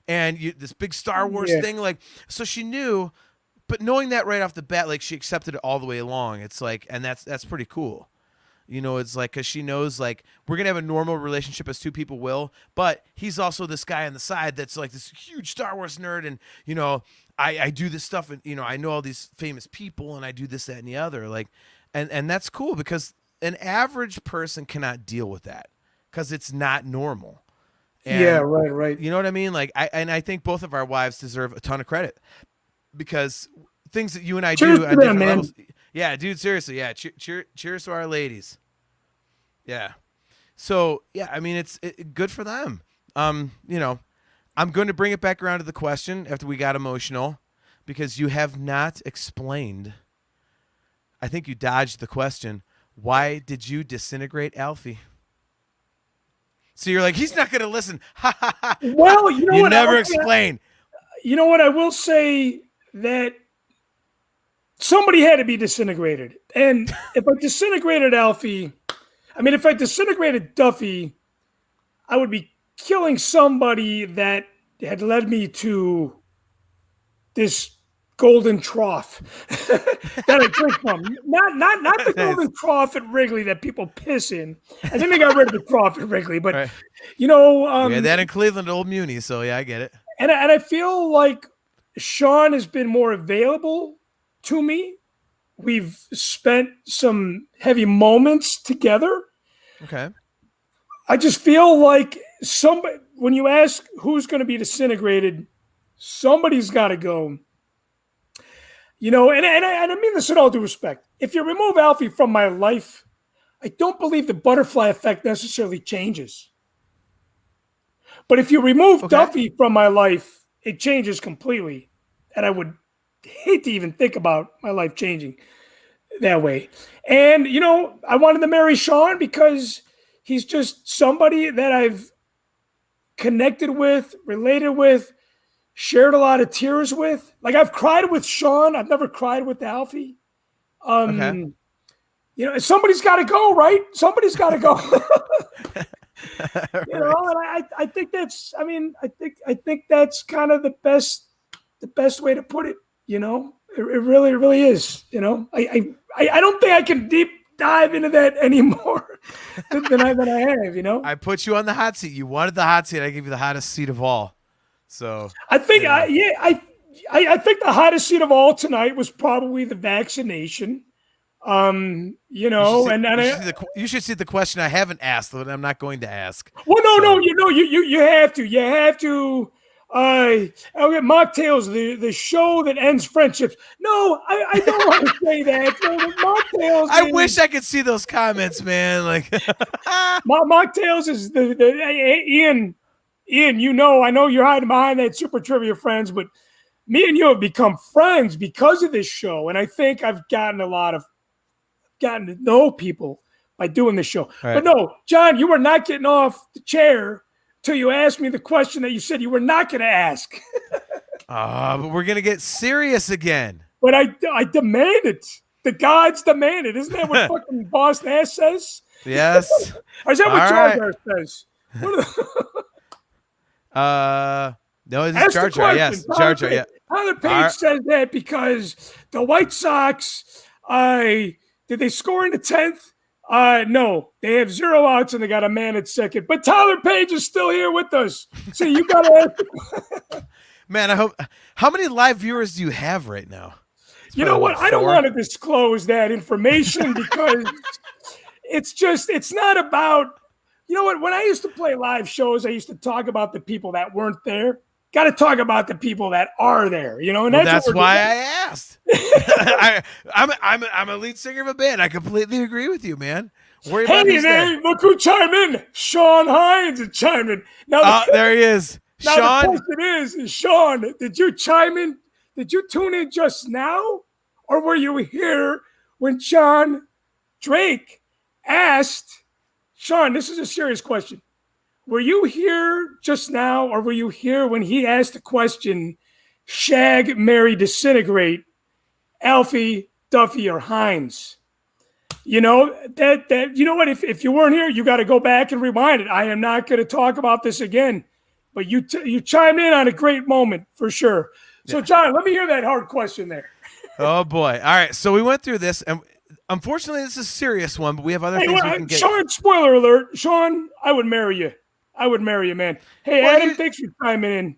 and this big Star Wars thing, like, so she knew. But knowing that right off the bat, like, she accepted it all the way along. It's like, and that's pretty cool. It's like, because she knows, like, we're going to have a normal relationship as two people will, but he's also this guy on the side that's like this huge Star Wars nerd. And, I do this stuff, and, I know all these famous people, and I do this, that, and the other. Like, and that's cool, because an average person cannot deal with that because it's not normal. And, right. You know what I mean? Like, I think both of our wives deserve a ton of credit, because things that you and I do on different levels. Yeah, dude, seriously. Yeah. Cheers to our ladies. Yeah. So, yeah, I mean, it's good for them. I'm going to bring it back around to the question after we got emotional, because you have not explained. I think you dodged the question. Why did you disintegrate Alfie? So you're like, he's not going to listen. Ha ha ha. Well, you know you what? never explain. You know what? I will say that somebody had to be disintegrated. And if I disintegrated Alfie, if I disintegrated Duffy, I would be killing somebody that had led me to this golden trough that I drink from. Not the golden trough at Wrigley that people piss in. I think they got rid of the trough at Wrigley, but Right. you know, yeah, that in Cleveland, Old Muni. So yeah, I get it. And I feel like Sean has been more available to me. We've spent some heavy moments together. Okay. I just feel like when you ask who's going to be disintegrated, somebody's got to go. You know, and I mean this in all due respect. If you remove Alfie from my life, I don't believe the butterfly effect necessarily changes. But if you remove Duffy from my life, it changes completely. And I would hate to even think about my life changing that way. And, you know, I wanted to marry Sean because he's just somebody that I've connected with, related with, shared a lot of tears with. Like, I've cried with Sean. I've never cried with Alfie. You know, somebody's got to go, right? Somebody's got to go. You know, and I think that's, I think that's kind of the best way to put it. You know, it really is. You know, I don't think I can deep dive into that anymore than I have. You know, I put you on the hot seat. You wanted the hot seat. I gave you the hottest seat of all. So I think, I think the hottest seat of all tonight was probably the vaccination. You know, you should see the question I haven't asked that I'm not going to ask. Well, no, you know, you have to. Machtails, the show that ends friendships. No, I don't want to say that. No, Machtails. I wish I could see those comments, man. Like, Machtails is the Ian. You know, I know you're hiding behind that Super Trivia Friends, but me and you have become friends because of this show, and I think I've gotten to know people by doing this show. Right. But no, John, you were not getting off the chair till you asked me the question that you said you were not going to ask. But we're going to get serious again. But I demand it. The gods demand it. Isn't that what fucking Boss Nass says? Yes. Or is that what Jar Jar says? No, it's Jar Jar. Yes, Jar Jar. Yeah. Tyler Page says that because the White Sox, did they score in the 10th? No, they have 0 outs and they got a man at second. But Tyler Page is still here with us. So you got to Man, I hope. How many live viewers do you have right now? You know what? I don't want to disclose that information because it's not about, you know what? When I used to play live shows, I used to talk about the people that weren't there. Got to talk about the people that are there, you know, and that's why I asked. I'm a lead singer of a band. I completely agree with you, man. Hey, look who chimed in. Sean Hines is chimed in. Now, there he is. Now Sean. The question is, Sean, did you chime in? Did you tune in just now, or were you here when John Drake asked? Sean, this is a serious question. Were you here just now, or were you here when he asked the question, shag, marry, disintegrate, Alfie, Duffy, or Hines? You know, that you know what? If you weren't here, you got to go back and rewind it. I am not going to talk about this again. But you chimed in on a great moment, for sure. So, John, let me hear that hard question there. Oh, boy. All right, so we went through this, and unfortunately, this is a serious one, but we have other things we can get. Sean, spoiler alert. Sean, I would marry you. I would marry you, man. Hey, Adam, thanks for chiming in.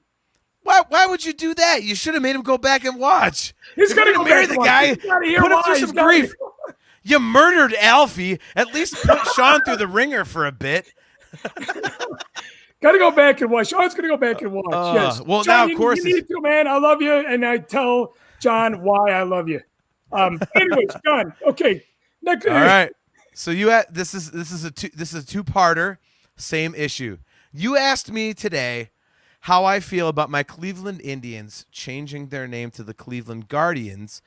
Why would you do that? You should have made him go back and watch. He's going to go marry the guy. Put him through some grief. You murdered Alfie. At least put Sean through the ringer for a bit. Got to go back and watch. Sean's going to go back and watch. Yes. Well, John, now, of course. You need to, man. I love you. And I tell John why I love you. Anyways, John. Okay. Next. All right. So this is a two-parter, same issue. You asked me today how I feel about my Cleveland Indians changing their name to the Cleveland Guardians,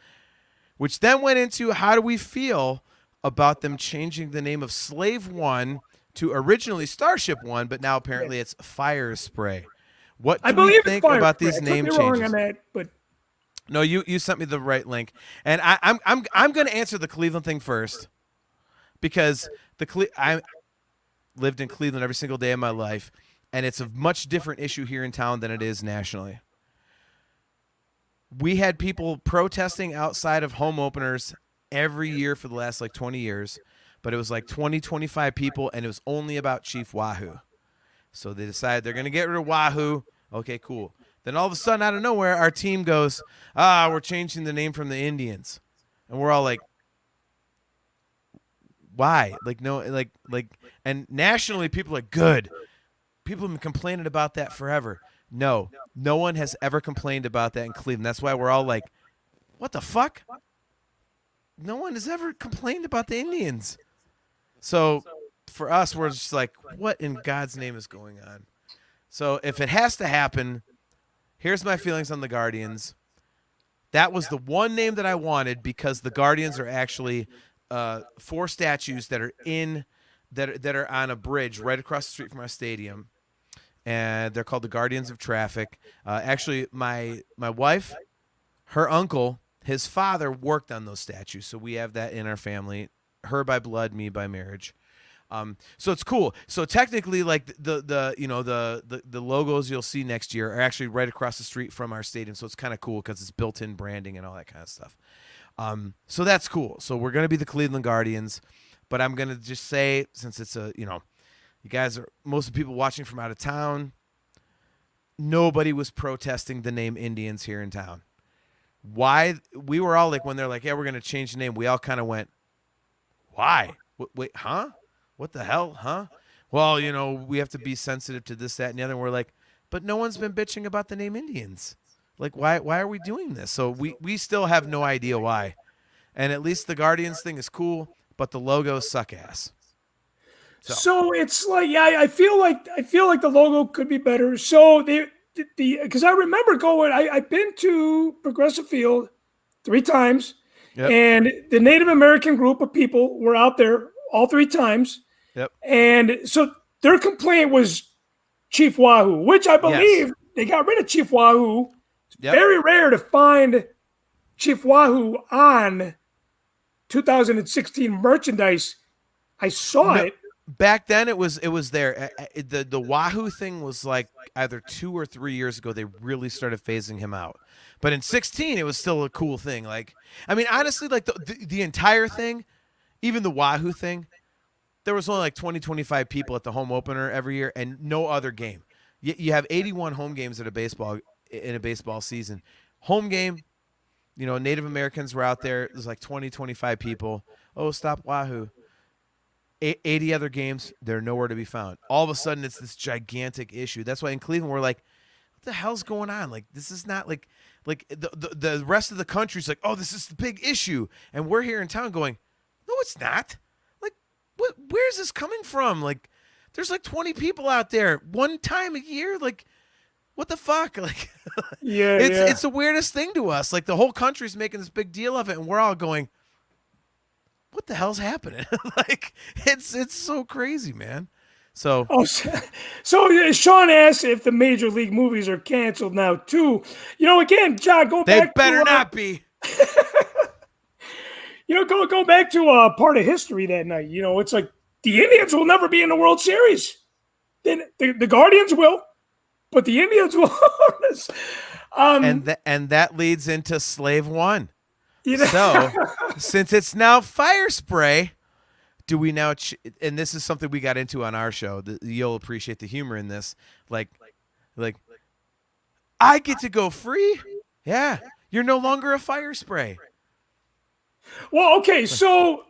which then went into how do we feel about them changing the name of Slave One to originally Starship One, but now apparently it's Fire Spray. What do I we believe think it's about Firespray. these name I could be wrong changes? on that, but No, you sent me the right link, and I'm going to answer the Cleveland thing first, because I lived in Cleveland every single day of my life, and it's a much different issue here in town than it is nationally. We had people protesting outside of home openers every year for the last like 20 years, but it was like 20, 25 people, and it was only about Chief Wahoo. So they decided they're going to get rid of Wahoo. Okay, cool. Then all of a sudden, out of nowhere, our team goes, we're changing the name from the Indians. And we're all like, why? Like, no, and nationally, people are like, good. People have been complaining about that forever. No one has ever complained about that in Cleveland. That's why we're all like, what the fuck? No one has ever complained about the Indians. So for us, we're just like, what in God's name is going on? So if it has to happen, here's my feelings on the Guardians. That was the one name that I wanted, because the Guardians are actually 4 statues that are that are on a bridge right across the street from our stadium, and they're called the Guardians of Traffic. Actually, my wife, her uncle, his father worked on those statues, so we have that in our family. Her by blood, me by marriage. So it's cool. So technically, like the logos you'll see next year are actually right across the street from our stadium. So it's kind of cool because it's built-in branding and all that kind of stuff. So that's cool. So we're gonna be the Cleveland Guardians, but I'm gonna just say, since it's you guys are, most of the people watching from out of town, nobody was protesting the name Indians here in town. Why? We were all like, when they're like, yeah, we're gonna change the name, we all kind of went, why? Wait, huh? What the hell, huh? Well, we have to be sensitive to this, that, and the other. And we're like, but no one's been bitching about the name Indians. Like, why are we doing this? So we still have no idea why. And at least the Guardians thing is cool, but the logos suck ass. So it's like, yeah, I feel like the logo could be better. So because I remember going, I've been to Progressive Field 3 times, yep. And the Native American group of people were out there all 3 times. Yep. And so their complaint was Chief Wahoo, which I believe they got rid of Chief Wahoo. It's very rare to find Chief Wahoo on 2016 merchandise. I saw it. Back then it was there. The Wahoo thing was like either 2 or 3 years ago they really started phasing him out. But in 16 it was still a cool thing. Like, I mean, honestly, like the entire thing, even the Wahoo thing, there was only like 20, 25 people at the home opener every year, and no other game. You have 81 home games in a baseball season. Home game, Native Americans were out there. There's like 20, 25 people. Oh, stop Wahoo. 80 other games, they're nowhere to be found. All of a sudden, it's this gigantic issue. That's why in Cleveland, we're like, what the hell's going on? Like, this is not like the rest of the country's like, oh, this is the big issue. And we're here in town going, no, it's not. Like, where's this coming from? Like, there's like 20 people out there one time a year. Like, what the fuck? Like, it's the weirdest thing to us. Like, the whole country's making this big deal of it, and we're all going, what the hell's happening? Like, it's so crazy, man. So Sean asked if the major league movies are canceled now too. Again, John, they better not be. Go back to a part of history that night. It's like the Indians will never be in the World Series. Then the Guardians will, but the Indians will. And that leads into Slave One. So, since it's now Fire Spray, do we now? And this is something we got into on our show. You'll appreciate the humor in this. Like, I get to go free. Yeah, you're no longer a Fire Spray. Well, okay, so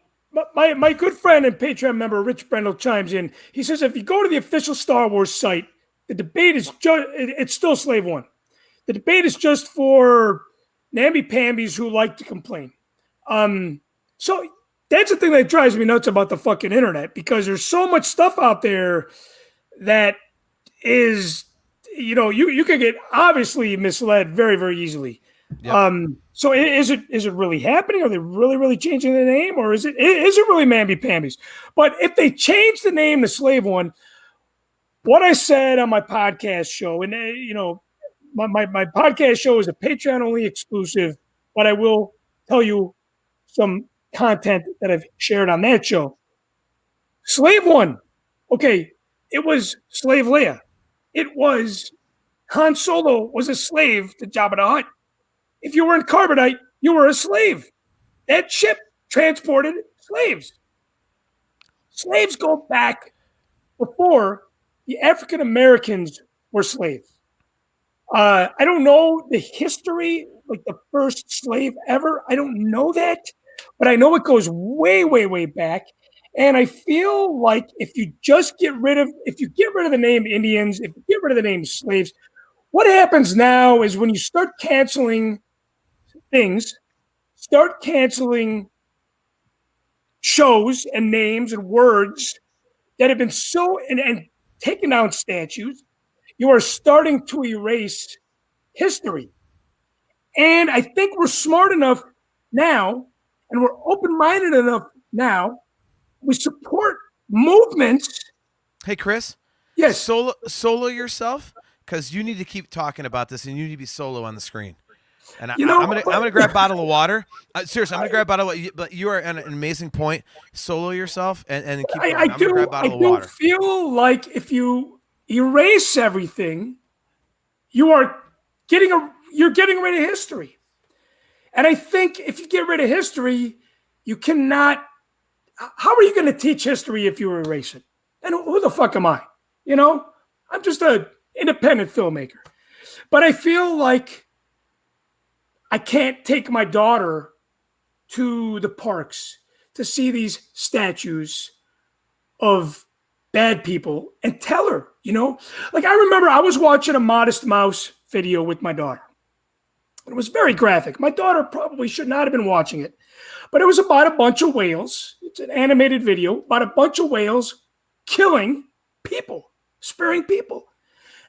my good friend and Patreon member Rich Brendel chimes in. He says if you go to the official Star Wars site, the debate is it's still Slave One. The debate is just for namby-pambies who like to complain. So that's the thing that drives me nuts about the fucking internet, because there's so much stuff out there that is, you can get obviously misled very, very easily. Yep. So is it really happening? Are they really, really changing the name, or is it really mamby-pambies? But if they change the name to Slave One, what I said on my podcast show, and my podcast show is a Patreon only exclusive, but I will tell you some content that I've shared on that show. Slave One, okay, it was Slave Leia. It was Han Solo was a slave to Jabba the Hutt. If you were in Carbonite, you were a slave. That ship transported slaves. Slaves go back before the African Americans were slaves. I don't know the history, like the first slave ever. I don't know that, but I know it goes way, way, way back. And I feel like if you get rid of the name Indians, if you get rid of the name slaves, what happens now is when you start canceling things, start canceling shows and names and words that have been and taking down statues, you are starting to erase history. And I think we're smart enough now, and we're open-minded enough now. We support movements. Hey, Cris. Yes. Solo yourself, because you need to keep talking about this, and you need to be solo on the screen. And I'm gonna grab a bottle of water. Seriously, I'm gonna grab a bottle of water. But you are at an amazing point. Solo yourself and keep going. I'm gonna grab a bottle of water. I feel like if you erase everything, you're getting rid of history. And I think if you get rid of history, you cannot. How are you going to teach history if you erase it? And who the fuck am I? I'm just an independent filmmaker. But I feel like I can't take my daughter to the parks to see these statues of bad people and tell her, Like I remember I was watching a Modest Mouse video with my daughter. It was very graphic. My daughter probably should not have been watching it. But it was about a bunch of whales. It's an animated video about a bunch of whales killing people, sparing people.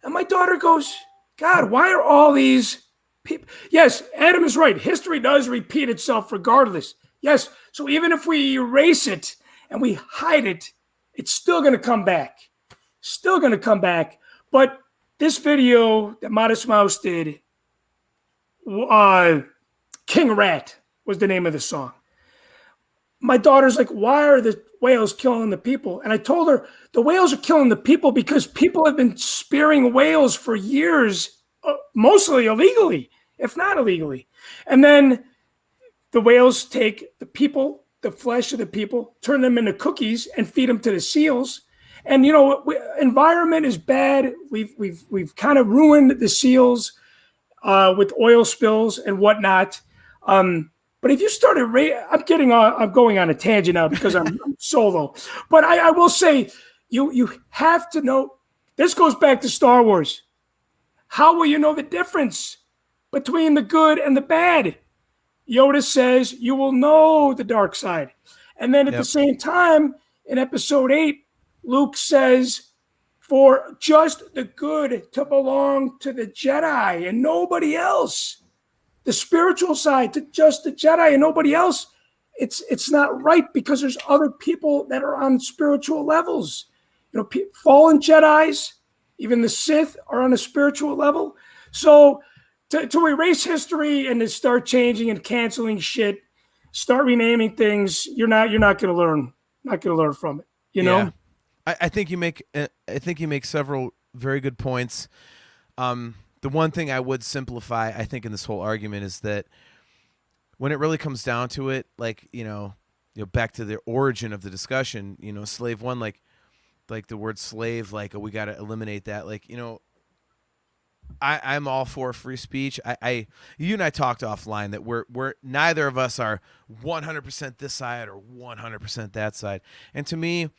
And my daughter goes, God, why are all these people? Yes, Adam is right. History does repeat itself regardless. Yes, so even if we erase it and we hide it, it's still going to come back. Still going to come back. But this video that Modest Mouse did, King Rat was the name of the song. My daughter's like, why are the whales killing the people? And I told her the whales are killing the people because people have been spearing whales for years, mostly illegally, if not illegally. And then the whales take the people, the flesh of the people, turn them into cookies and feed them to the seals. And environment is bad. We've kind of ruined the seals with oil spills and whatnot. But if you started, I'm going on a tangent now because I'm solo. But I will say, you have to know. This goes back to Star Wars. How will you know the difference between the good and the bad? Yoda says you will know the dark side, and then at the same time in Episode 8, Luke says, "For just the good to belong to the Jedi and nobody else." The spiritual side to just the Jedi and nobody else, it's not right because there's other people that are on spiritual levels. Fallen Jedis, even the Sith are on a spiritual level. So to erase history and to start changing and canceling shit, start renaming things, you're not going to learn. Not going to learn from it. Yeah. I think you make several very good points. The one thing I would simplify, I think, in this whole argument is that when it really comes down to it, like, back to the origin of the discussion, slave one, like the word slave, like, we got to eliminate that. Like, I'm all for free speech. You and I talked offline that we're neither of us are 100% this side or 100% that side. And to me,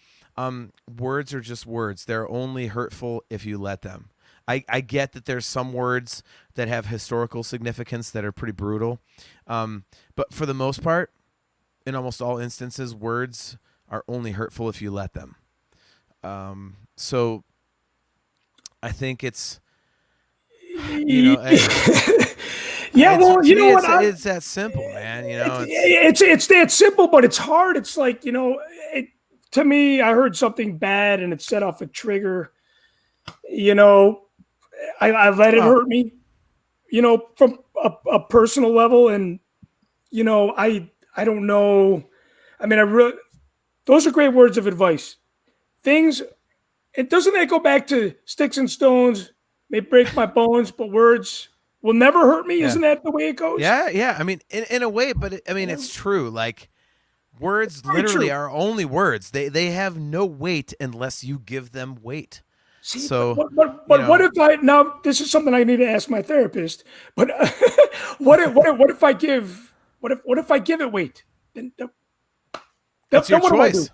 words are just words. They're only hurtful if you let them. I get that there's some words that have historical significance that are pretty brutal. But for the most part, in almost all instances, words are only hurtful if you let them. So I think it's, yeah, well, it's that simple, man. It's that simple, but it's hard. It's like, to me, I heard something bad and it set off a trigger. You know, I let it hurt me, you know, from a personal level. And, you know, I don't know. I mean, those are great words of advice. It doesn't that go back to sticks and stones may break my bones, but words will never hurt me. Yeah. Isn't that the way it goes? Yeah. I mean, in a way, but it's true. Like, words literally are only words. They have no weight unless you give them weight. See, so, but what if now this is something I need to ask my therapist. But what if I give it weight? That's your what choice.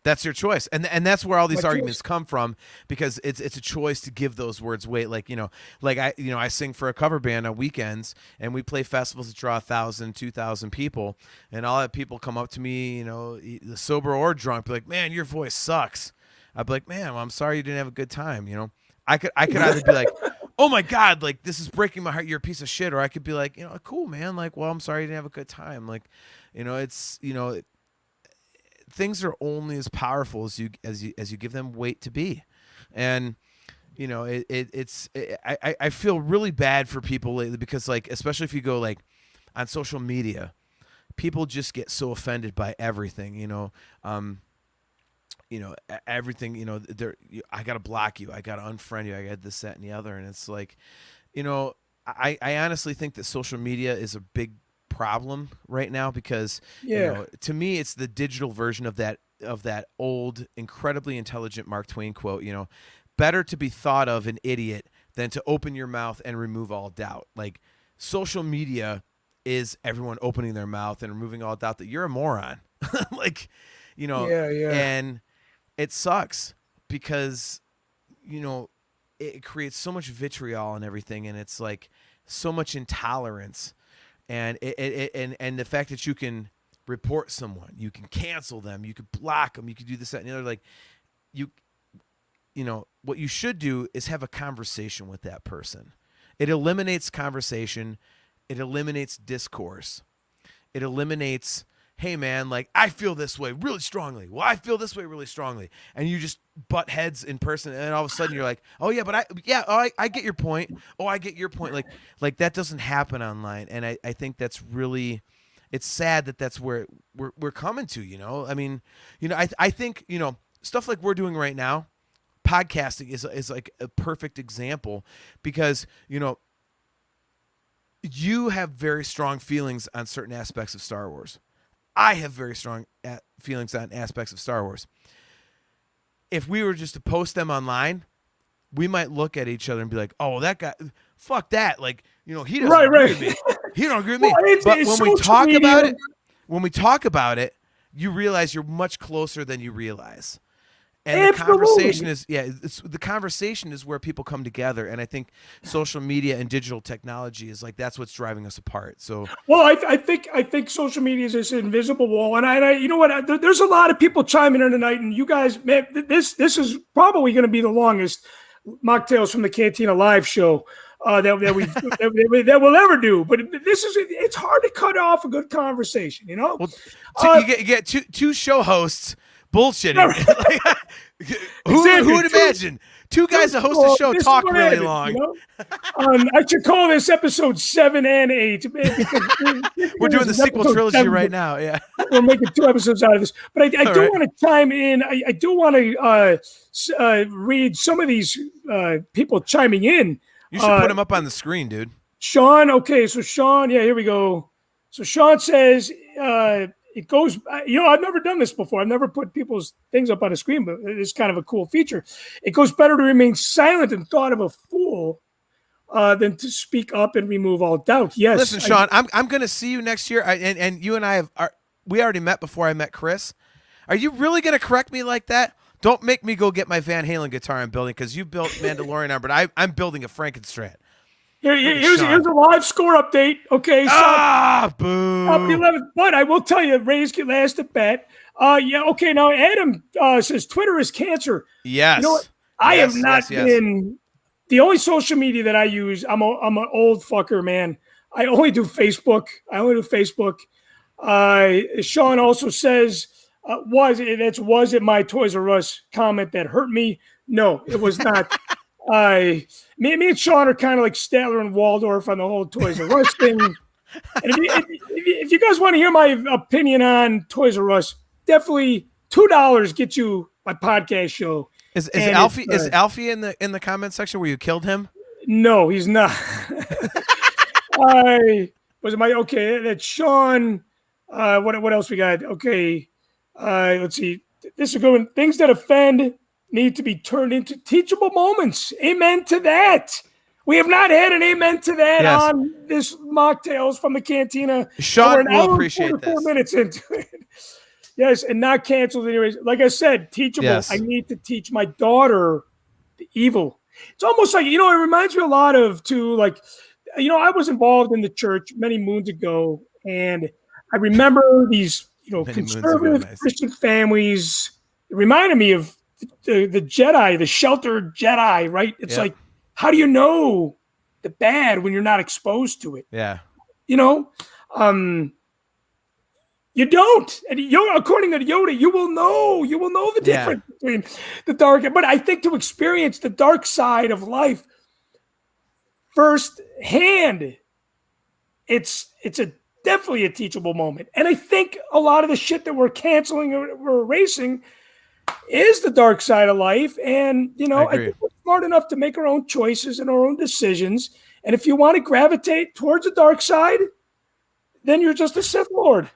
That's your choice, and that's where all these My arguments choice. come from, because it's a choice to give those words weight. Like, I sing for a cover band on weekends, and we play festivals that draw 1,000, 2,000 people, and all that people come up to me, sober or drunk, be like, "Man, your voice sucks." I'd be like, "Man, well, I'm sorry you didn't have a good time." I could either be like, "Oh my God, like this is breaking my heart, you're a piece of shit," or I could be like, "Cool, man, like, well, I'm sorry you didn't have a good time." Like, things are only as powerful as you give them weight to be. And I feel really bad for people lately, because, like, especially if you go like on social media, people just get so offended by everything. Everything. I gotta block you, I gotta unfriend you, I got this, that, and the other. And it's like, I honestly think that social media is a big problem right now, because to me it's the digital version of that old incredibly intelligent Mark Twain quote, better to be thought of an idiot than to open your mouth and remove all doubt. Like, social media is everyone opening their mouth and removing all doubt that you're a moron. Like, and it sucks, because it creates so much vitriol and everything, and it's like so much intolerance. And and the fact that you can report someone, you can cancel them, you can block them, you can do this, that, and the other. Like, what you should do is have a conversation with that person. It eliminates conversation. It eliminates discourse. It eliminates, "Hey man, like, I feel this way really strongly. Well, I feel this way really strongly." And you just butt heads in person, and then all of a sudden you're like, "Oh yeah, but I get your point. Oh, I get your point." Like that doesn't happen online. And I think that's really, it's sad that that's where we're coming to, I mean, I think, stuff like we're doing right now, podcasting is like a perfect example, because, you have very strong feelings on certain aspects of Star Wars. I have very strong feelings on aspects of Star Wars. If we were just to post them online, we might look at each other and be like, "Oh, well, that guy, fuck that. Like, he doesn't agree with me. He don't agree with me." But when we talk about it, you realize you're much closer than you realize. And the conversation is where people come together. And I think social media and digital technology is like, that's what's driving us apart. So, well, I think social media is this invisible wall. And I you know what? There's a lot of people chiming in tonight, and you guys, man, this is probably going to be the longest Mocktails from the Cantina live show that we'll ever do. But it's hard to cut off a good conversation, Well, you get two show hosts bullshitting. Who would imagine two guys that host a show talk really long? I should call this episode 7 and 8. We're doing the sequel trilogy right now. Yeah, we're making 2 episodes out of this. But I do want to chime in. I do want to read some of these people chiming in. You should put them up on the screen, dude. Sean, okay, so Sean, yeah, here we go. So Sean says, it goes, I've never done this before. I've never put people's things up on a screen, but it's kind of a cool feature. It goes better to remain silent and thought of a fool than to speak up and remove all doubt. Yes. Listen, Sean, I'm going to see you next year. And you and I we already met before I met Cris. Are you really going to correct me like that? Don't make me go get my Van Halen guitar I'm building, because you built Mandalorian arm, but I'm building a Frankenstrat. Here's a live score update. Okay, so boo. Up 11, but I will tell you, Rays get last at bat. Okay. Now Adam says Twitter is cancer. Yes. You know what? I have not been. The only social media that I use, I'm an old fucker, man. I only do Facebook. Sean also says, was it my Toys R Us comment that hurt me? No, it was not. Me and Sean are kind of like Statler and Waldorf on the whole Toys R Us thing. And if you guys want to hear my opinion on Toys R Us, definitely $2 get you my podcast show. Is Alfie in the comment section where you killed him? No, he's not. Okay? That's Sean. What else we got? Okay, let's see. This is a good one. Things that offend need to be turned into teachable moments. Amen to that. We have not had an amen to that on this Machtails from the Cantina. Sean will appreciate this. 4 minutes into it. Yes, and not canceled anyways. Like I said, teachable. Yes. I need to teach my daughter the evil. It's almost like, it reminds me a lot of, too, like, I was involved in the church many moons ago, and I remember these, conservative Christian families. It reminded me of the Jedi, the sheltered Jedi, right? It's like, how do you know the bad when you're not exposed to it? Yeah. You don't. And according to Yoda, you will know the difference between the dark. But I think to experience the dark side of life firsthand, it's definitely a teachable moment. And I think a lot of the shit that we're canceling or we're erasing is the dark side of life. And, I think we're smart enough to make our own choices and our own decisions. And if you want to gravitate towards the dark side, then you're just a Sith Lord.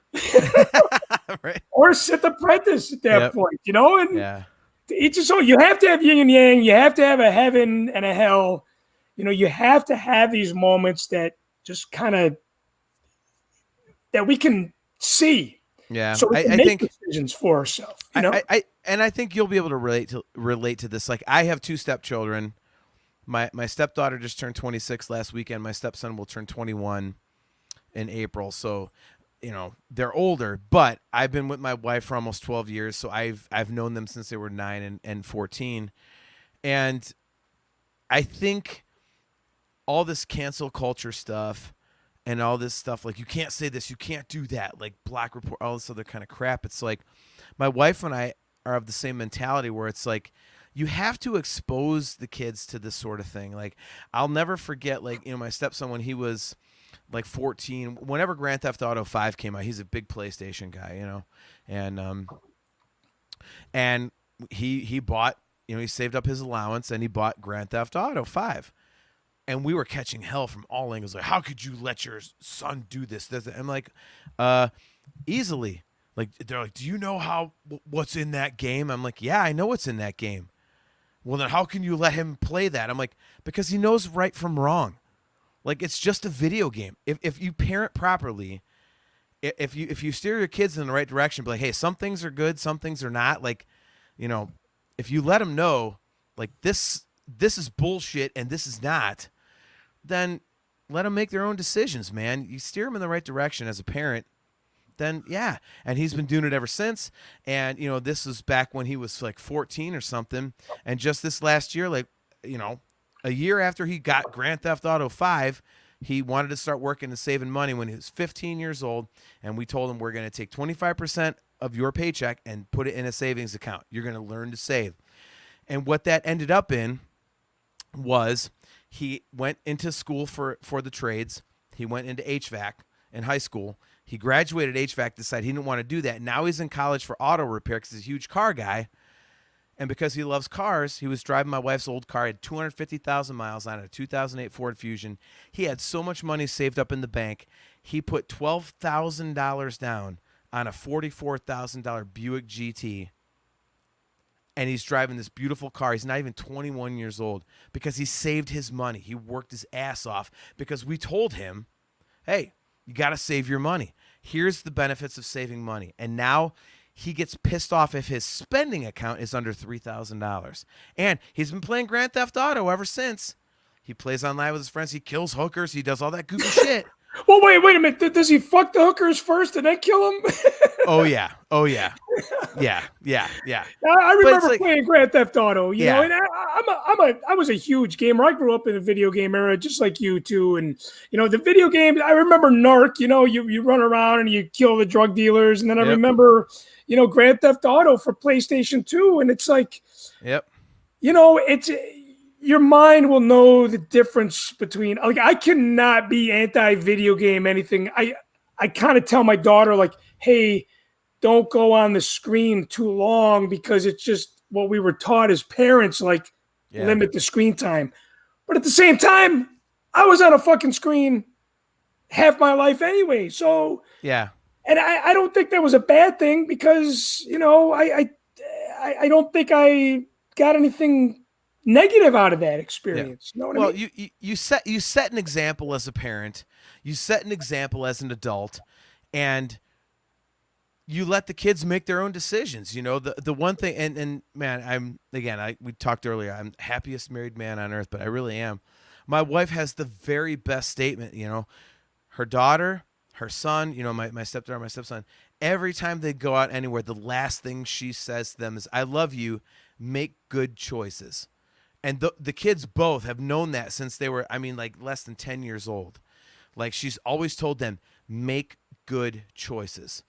Right. Or a Sith apprentice at that point, And to each his own. You have to have yin and yang. You have to have a heaven and a hell. You have to have these moments that just kind of that we can see. Yeah. So we can make decisions for ourselves. I think you'll be able to relate to this. Like, I have 2 stepchildren. My stepdaughter just turned 26 last weekend. My stepson will turn 21 in April. So, they're older, but I've been with my wife for almost 12 years. So I've known them since they were 9 and 14. And I think all this cancel culture stuff and all this stuff, like, you can't say this, you can't do that, like Black Report, all this other kind of crap. It's like, my wife and I are of the same mentality where it's like, you have to expose the kids to this sort of thing. Like, I'll never forget, like, my stepson, when he was like 14, whenever Grand Theft Auto 5 came out, he's a big PlayStation guy, and he bought, he saved up his allowance and he bought Grand Theft Auto 5. And we were catching hell from all angles. Like, how could you let your son do this? I'm like, easily. Like, they're like, do you know what's in that game? I'm like, yeah, I know what's in that game. Well, then how can you let him play that? I'm like, because he knows right from wrong. Like, it's just a video game. If you parent properly, if you steer your kids in the right direction, be like, hey, some things are good, some things are not. Like, if you let them know, like, this is bullshit and this is not, then let them make their own decisions, man. You steer them in the right direction as a parent, then yeah. And he's been doing it ever since. And, this was back when he was like 14 or something. And just this last year, like, a year after he got Grand Theft Auto 5, he wanted to start working and saving money when he was 15 years old. And we told him, we're going to take 25% of your paycheck and put it in a savings account. You're going to learn to save. And what that ended up in was he went into school for the trades. He went into HVAC in high school. He graduated HVAC, decided he didn't want to do that. Now he's in college for auto repair because he's a huge car guy. And because he loves cars, he was driving my wife's old car. He had 250,000 miles on it, a 2008 Ford Fusion. He had so much money saved up in the bank. He put $12,000 down on a $44,000 Buick GT. And he's driving this beautiful car. He's not even 21 years old because he saved his money. He worked his ass off because we told him, hey, you got to save your money. Here's the benefits of saving money. And now he gets pissed off if his spending account is under $3,000. And he's been playing Grand Theft Auto ever since. He plays online with his friends. He kills hookers. He does all that goofy shit. Well, wait a minute. Does he fuck the hookers first and then kill them? Oh, yeah. Yeah. I remember playing Grand Theft Auto, you know, and I was a huge gamer. I grew up in the video game era, just like you too. And, the video games, I remember Narc, you run around and you kill the drug dealers. And then I remember, Grand Theft Auto for PlayStation 2. And it's like, it's, your mind will know the difference between, like, I cannot be anti-video game anything. I kind of tell my daughter, like, hey, don't go on the screen too long because it's just what we were taught as parents, like, limit the screen time. But at the same time, I was on a fucking screen half my life anyway. So, yeah. And I don't think that was a bad thing because, you know, I don't think I got anything negative out of that experience. You know what I mean? You set an example as a parent, you set an example as an adult, and you let the kids make their own decisions. You know, the one thing, and man, we talked earlier, I'm the happiest married man on earth, but I really am. My wife has the very best statement, you know, her daughter, her son, you know, my stepdaughter, my stepson, every time they go out anywhere, the last thing she says to them is, I love you, make good choices. And the kids both have known that since they were, like less than 10 years old. Like, she's always told them, make good choices.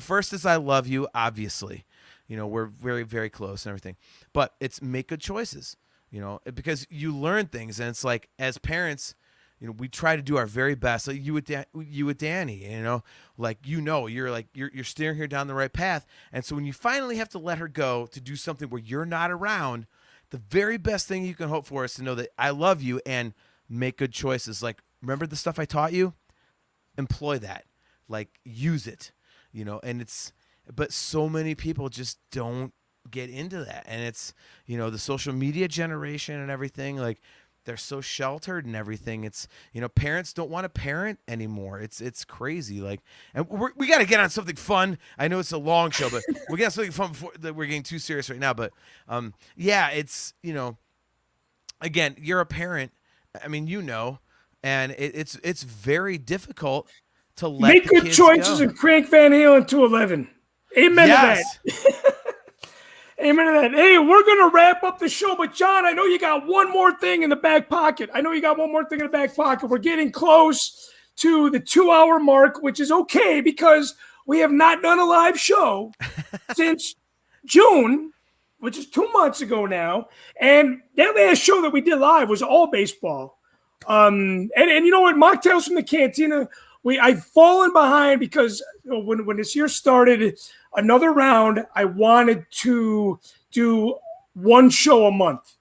First is I love you, obviously. You know, we're very, very close and everything. But it's make good choices, you know, because you learn things. And it's like, as parents, you know, we try to do our very best. Like you with Danny, you know, like, you know, you're steering her down the right path. And so when you finally have to let her go to do something where you're not around, the very best thing you can hope for is to know that I love you and make good choices. Like, remember the stuff I taught you? Employ that. Like, use it, you know, but so many people just don't get into that. And it's, you know, the social media generation and everything, like, they're so sheltered and everything. It's, you know, parents don't want to parent anymore. It's crazy. Like, and we got to get on something fun. I know it's a long show, but we got something fun before that we're getting too serious right now. But it's, you know, again, you're a parent. I mean, you know, and it's very difficult to let make good choices and crank Van Halen to 11. Amen to that. Amen to that. Hey, we're going to wrap up the show, but John, I know you got one more thing in the back pocket. We're getting close to the 2-hour mark, which is okay because we have not done a live show since June, which is 2 months ago now. And that last show that we did live was all baseball. And you know what? Machtails from the Cantina, I've fallen behind because when this year started, another round, I wanted to do one show a month.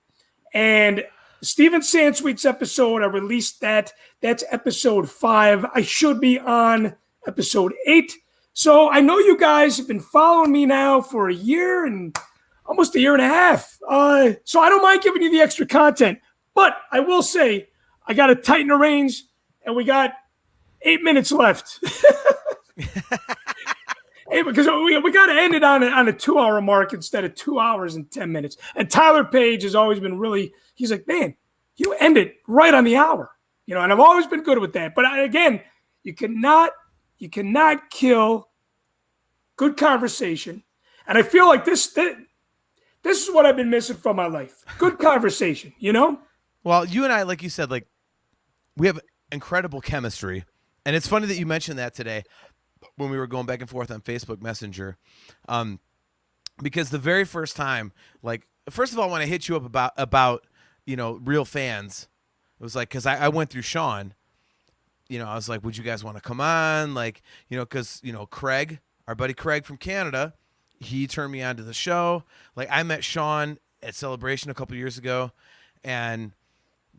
And Steven Sansweet's episode, I released that. That's episode 5. I should be on episode 8. So I know you guys have been following me now for a year and almost a year and a half. So I don't mind giving you the extra content. But I will say, I got to tighten the reins, and we got 8 minutes left. Hey, because we got to end it on a 2-hour mark instead of 2 hours and 10 minutes. And Tyler Page has always been he's like, man, you end it right on the hour, you know. And I've always been good with that. But again, you cannot kill good conversation. And I feel like this is what I've been missing from my life. Good conversation, you know. Well, you and I, like you said, like, we have incredible chemistry. And it's funny that you mentioned that today when we were going back and forth on Facebook Messenger. Because the very first time, like, first of all, when I hit you up about you know, real fans, it was like, because I went through Sean, you know, I was like, would you guys want to come on? Like, you know, because, you know, Craig, our buddy Craig from Canada, he turned me on to the show. Like, I met Sean at Celebration a couple years ago, and,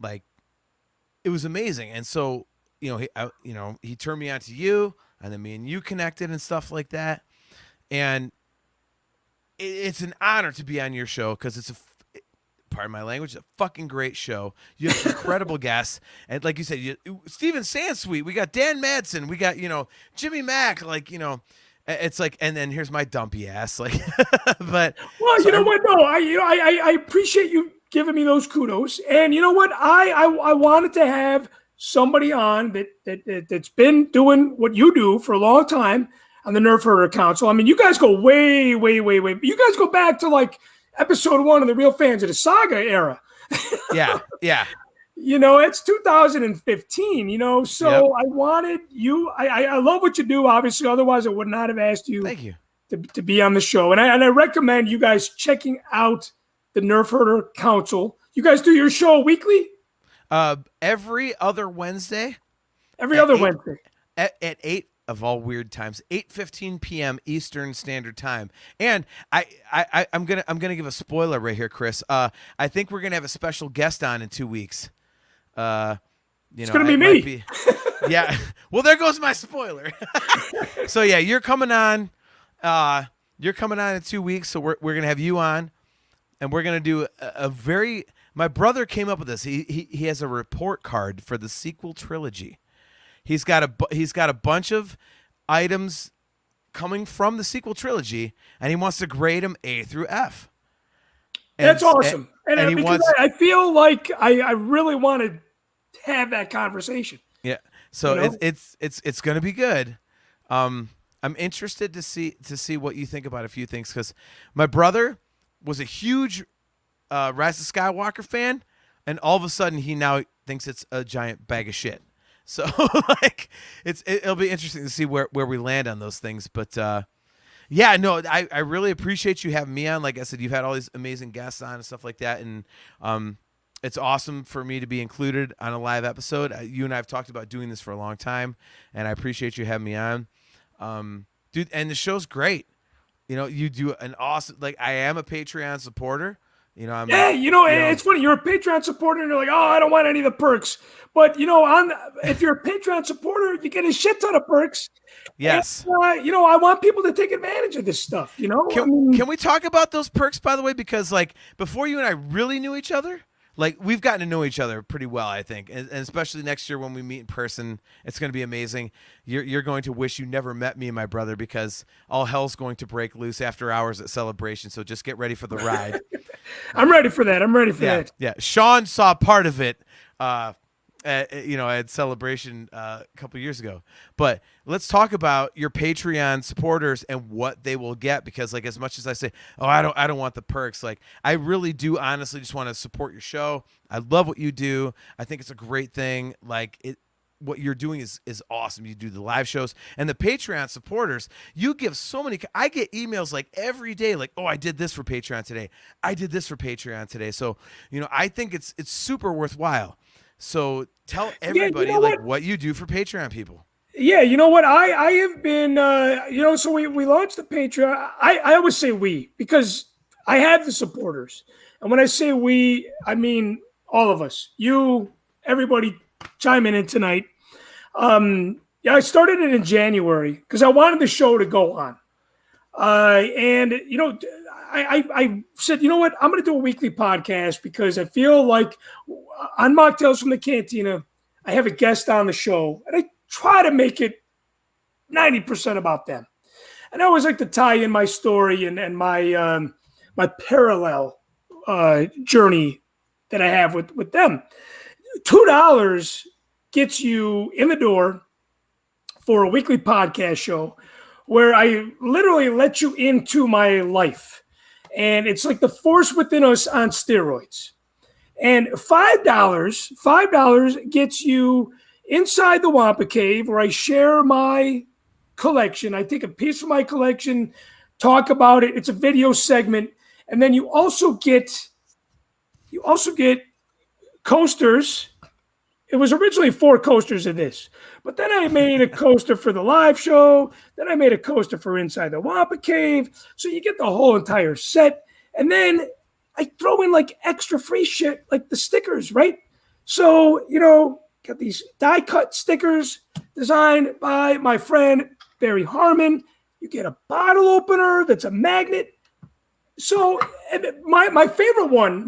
like, it was amazing. And so, you know, he turned me on to you, and then me and you connected and stuff like that. And it's an honor to be on your show because it's pardon my language, a fucking great show. You have incredible guests. And like you said, Steven Sansweet, we got Dan Madsen, we got, you know, Jimmy Mack, like, you know, it's like, and then here's my dumpy ass. Like, but. Well, so you know what? No, I appreciate you giving me those kudos. And you know what? I wanted to have somebody on that's been doing what you do for a long time on the Nerf Herder Council. I mean, you guys go way, way, way, way. You guys go back to like episode 1 of the Real Fans of the Saga era. Yeah. You know, it's 2015, you know, so yep. I wanted you. I love what you do, obviously. Otherwise, I would not have asked you, Thank you. To be on the show. And I recommend you guys checking out the Nerf Herder Council. You guys do your show weekly? Every other Wednesday. Every other Wednesday. At 8 of all weird times, 8:15 p.m. Eastern Standard Time. And I'm gonna give a spoiler right here, Chris. I think we're gonna have a special guest on in 2 weeks. It's gonna be me. Yeah. Well, there goes my spoiler. So yeah, you're coming on. You're coming on in 2 weeks. So we're gonna have you on, and we're gonna do a very. My brother came up with this. He has a report card for the sequel trilogy. He's got a bunch of items coming from the sequel trilogy, and he wants to grade them A through F. That's awesome. And because I feel like I really want to have that conversation. Yeah. So it's going to be good. I'm interested to see what you think about a few things, because my brother was a huge Rise of Skywalker fan, and all of a sudden he now thinks it's a giant bag of shit. So like it'll be interesting to see where we land on those things. But yeah, no, I really appreciate you having me on. Like I said, you've had all these amazing guests on and stuff like that, and it's awesome for me to be included on a live episode. You and I have talked about doing this for a long time, and I appreciate you having me on, dude. And the show's great. You know, you do an awesome. Like, I am a Patreon supporter. You know, it's funny. You're a Patreon supporter, and you're like, oh, I don't want any of the perks. But if you're a Patreon supporter, you get a shit ton of perks. Yes. And, I want people to take advantage of this stuff. Can we talk about those perks, by the way? Because like before you and I really knew each other, like we've gotten to know each other pretty well, I think, and especially next year when we meet in person, it's going to be amazing. You're going to wish you never met me and my brother, because all hell's going to break loose after hours at Celebration. So just get ready for the ride. I'm ready for that. Yeah. Sean saw part of it, at Celebration a couple years ago. But let's talk about your Patreon supporters and what they will get, because like, as much as I say, oh, I don't want the perks, like I really do honestly just want to support your show. I love what you do. I think it's a great thing. Like what you're doing is awesome. You do the live shows, and the Patreon supporters, you give so many. I get emails like every day, like, oh, I did this for Patreon today. I did this for Patreon today. So, I think it's super worthwhile. So tell everybody what you do for Patreon people. Yeah, you know what? I have been, so we launched the Patreon. I always say we, because I have the supporters. And when I say we, I mean all of us. You, everybody chiming in tonight. I started it in January because I wanted the show to go on. I said, you know what? I'm going to do a weekly podcast because I feel like on Machtails from the Cantina, I have a guest on the show, and I try to make it 90% about them. And I always like to tie in my story and my my parallel journey that I have with them. $2 gets you in the door for a weekly podcast show where I literally let you into my life. And it's like the force within us on steroids. And $5 gets you inside the Wampa Cave, where I share my collection. I take a piece of my collection, talk about it. It's a video segment. And then you also get coasters. It was originally 4 coasters of this, but then I made a coaster for the live show. Then I made a coaster for Inside the Wampa Cave. So you get the whole entire set. And then I throw in like extra free shit, like the stickers, right? So, got these die cut stickers designed by my friend Barry Harmon. You get a bottle opener that's a magnet. So my favorite one,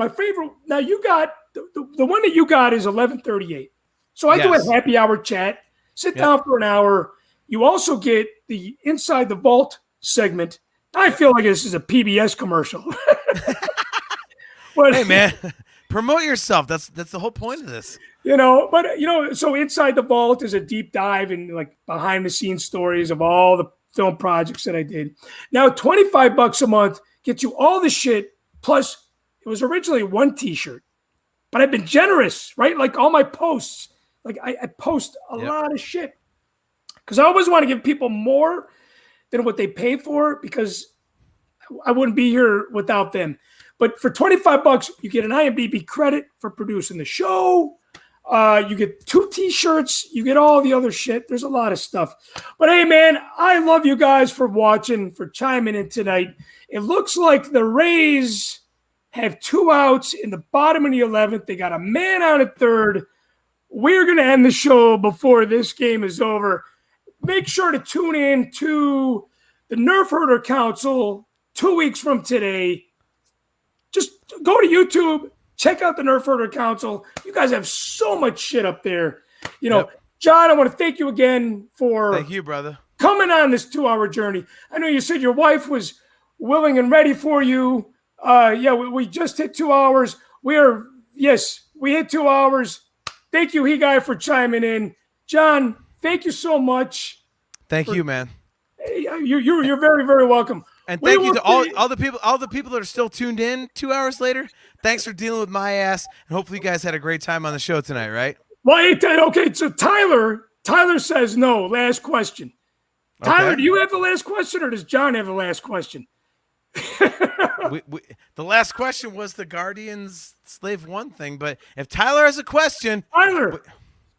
now you got, the one that you got is 11:38. So I do a happy hour chat, sit down for an hour. You also get the Inside the Vault segment. I feel like this is a PBS commercial. But, hey man, promote yourself. That's the whole point of this. So Inside the Vault is a deep dive in like behind the scenes stories of all the film projects that I did. Now $25 a month gets you all the shit. Plus, it was originally 1 t-shirt. But I've been generous, right? Like all my posts, like I post a lot of shit because I always want to give people more than what they pay for, because I wouldn't be here without them. But for $25, you get an IMDb credit for producing the show. You get 2 T-shirts. You get all the other shit. There's a lot of stuff. But hey, man, I love you guys for watching, for chiming in tonight. It looks like the Rays have 2 outs in the bottom of the 11th. They got a man on at third. We're going to end the show before this game is over. Make sure to tune in to the Nerf Herder Council 2 weeks from today. Just go to YouTube, check out the Nerf Herder Council. You guys have so much shit up there. You know, John, I want to thank you again for Thank you, brother. Coming on this 2-hour journey. I know you said your wife was willing and ready for you. We just hit 2 hours. We hit 2 hours. Thank you, He-Guy, for chiming in. John, thank you so much. Thank you, man. You're very, very welcome. And thank you to all the people that are still tuned in 2 hours later. Thanks for dealing with my ass, and hopefully you guys had a great time on the show tonight, right? Well, okay, so Tyler says no. Last question. Tyler, do you have the last question, or does John have the last question? The last question was the Guardians Slave 1 thing, but if Tyler has a question... Tyler,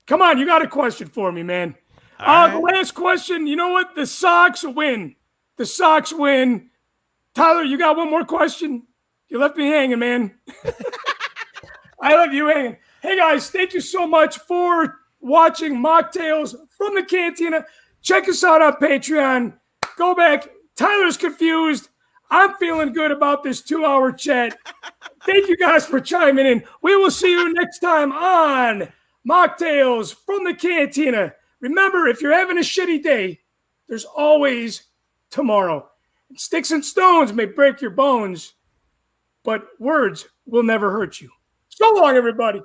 come on, you got a question for me, man. The last question, you know what? The Sox win. The Sox win. Tyler, you got one more question? You left me hanging, man. I left you hanging. Hey, guys, thank you so much for watching Mocktails from the Cantina. Check us out on Patreon. Go back. Tyler's confused. I'm feeling good about this 2-hour chat. Thank you guys for chiming in. We will see you next time on Mocktails from the Cantina. Remember, if you're having a shitty day, there's always tomorrow. Sticks and stones may break your bones, but words will never hurt you. So long, everybody.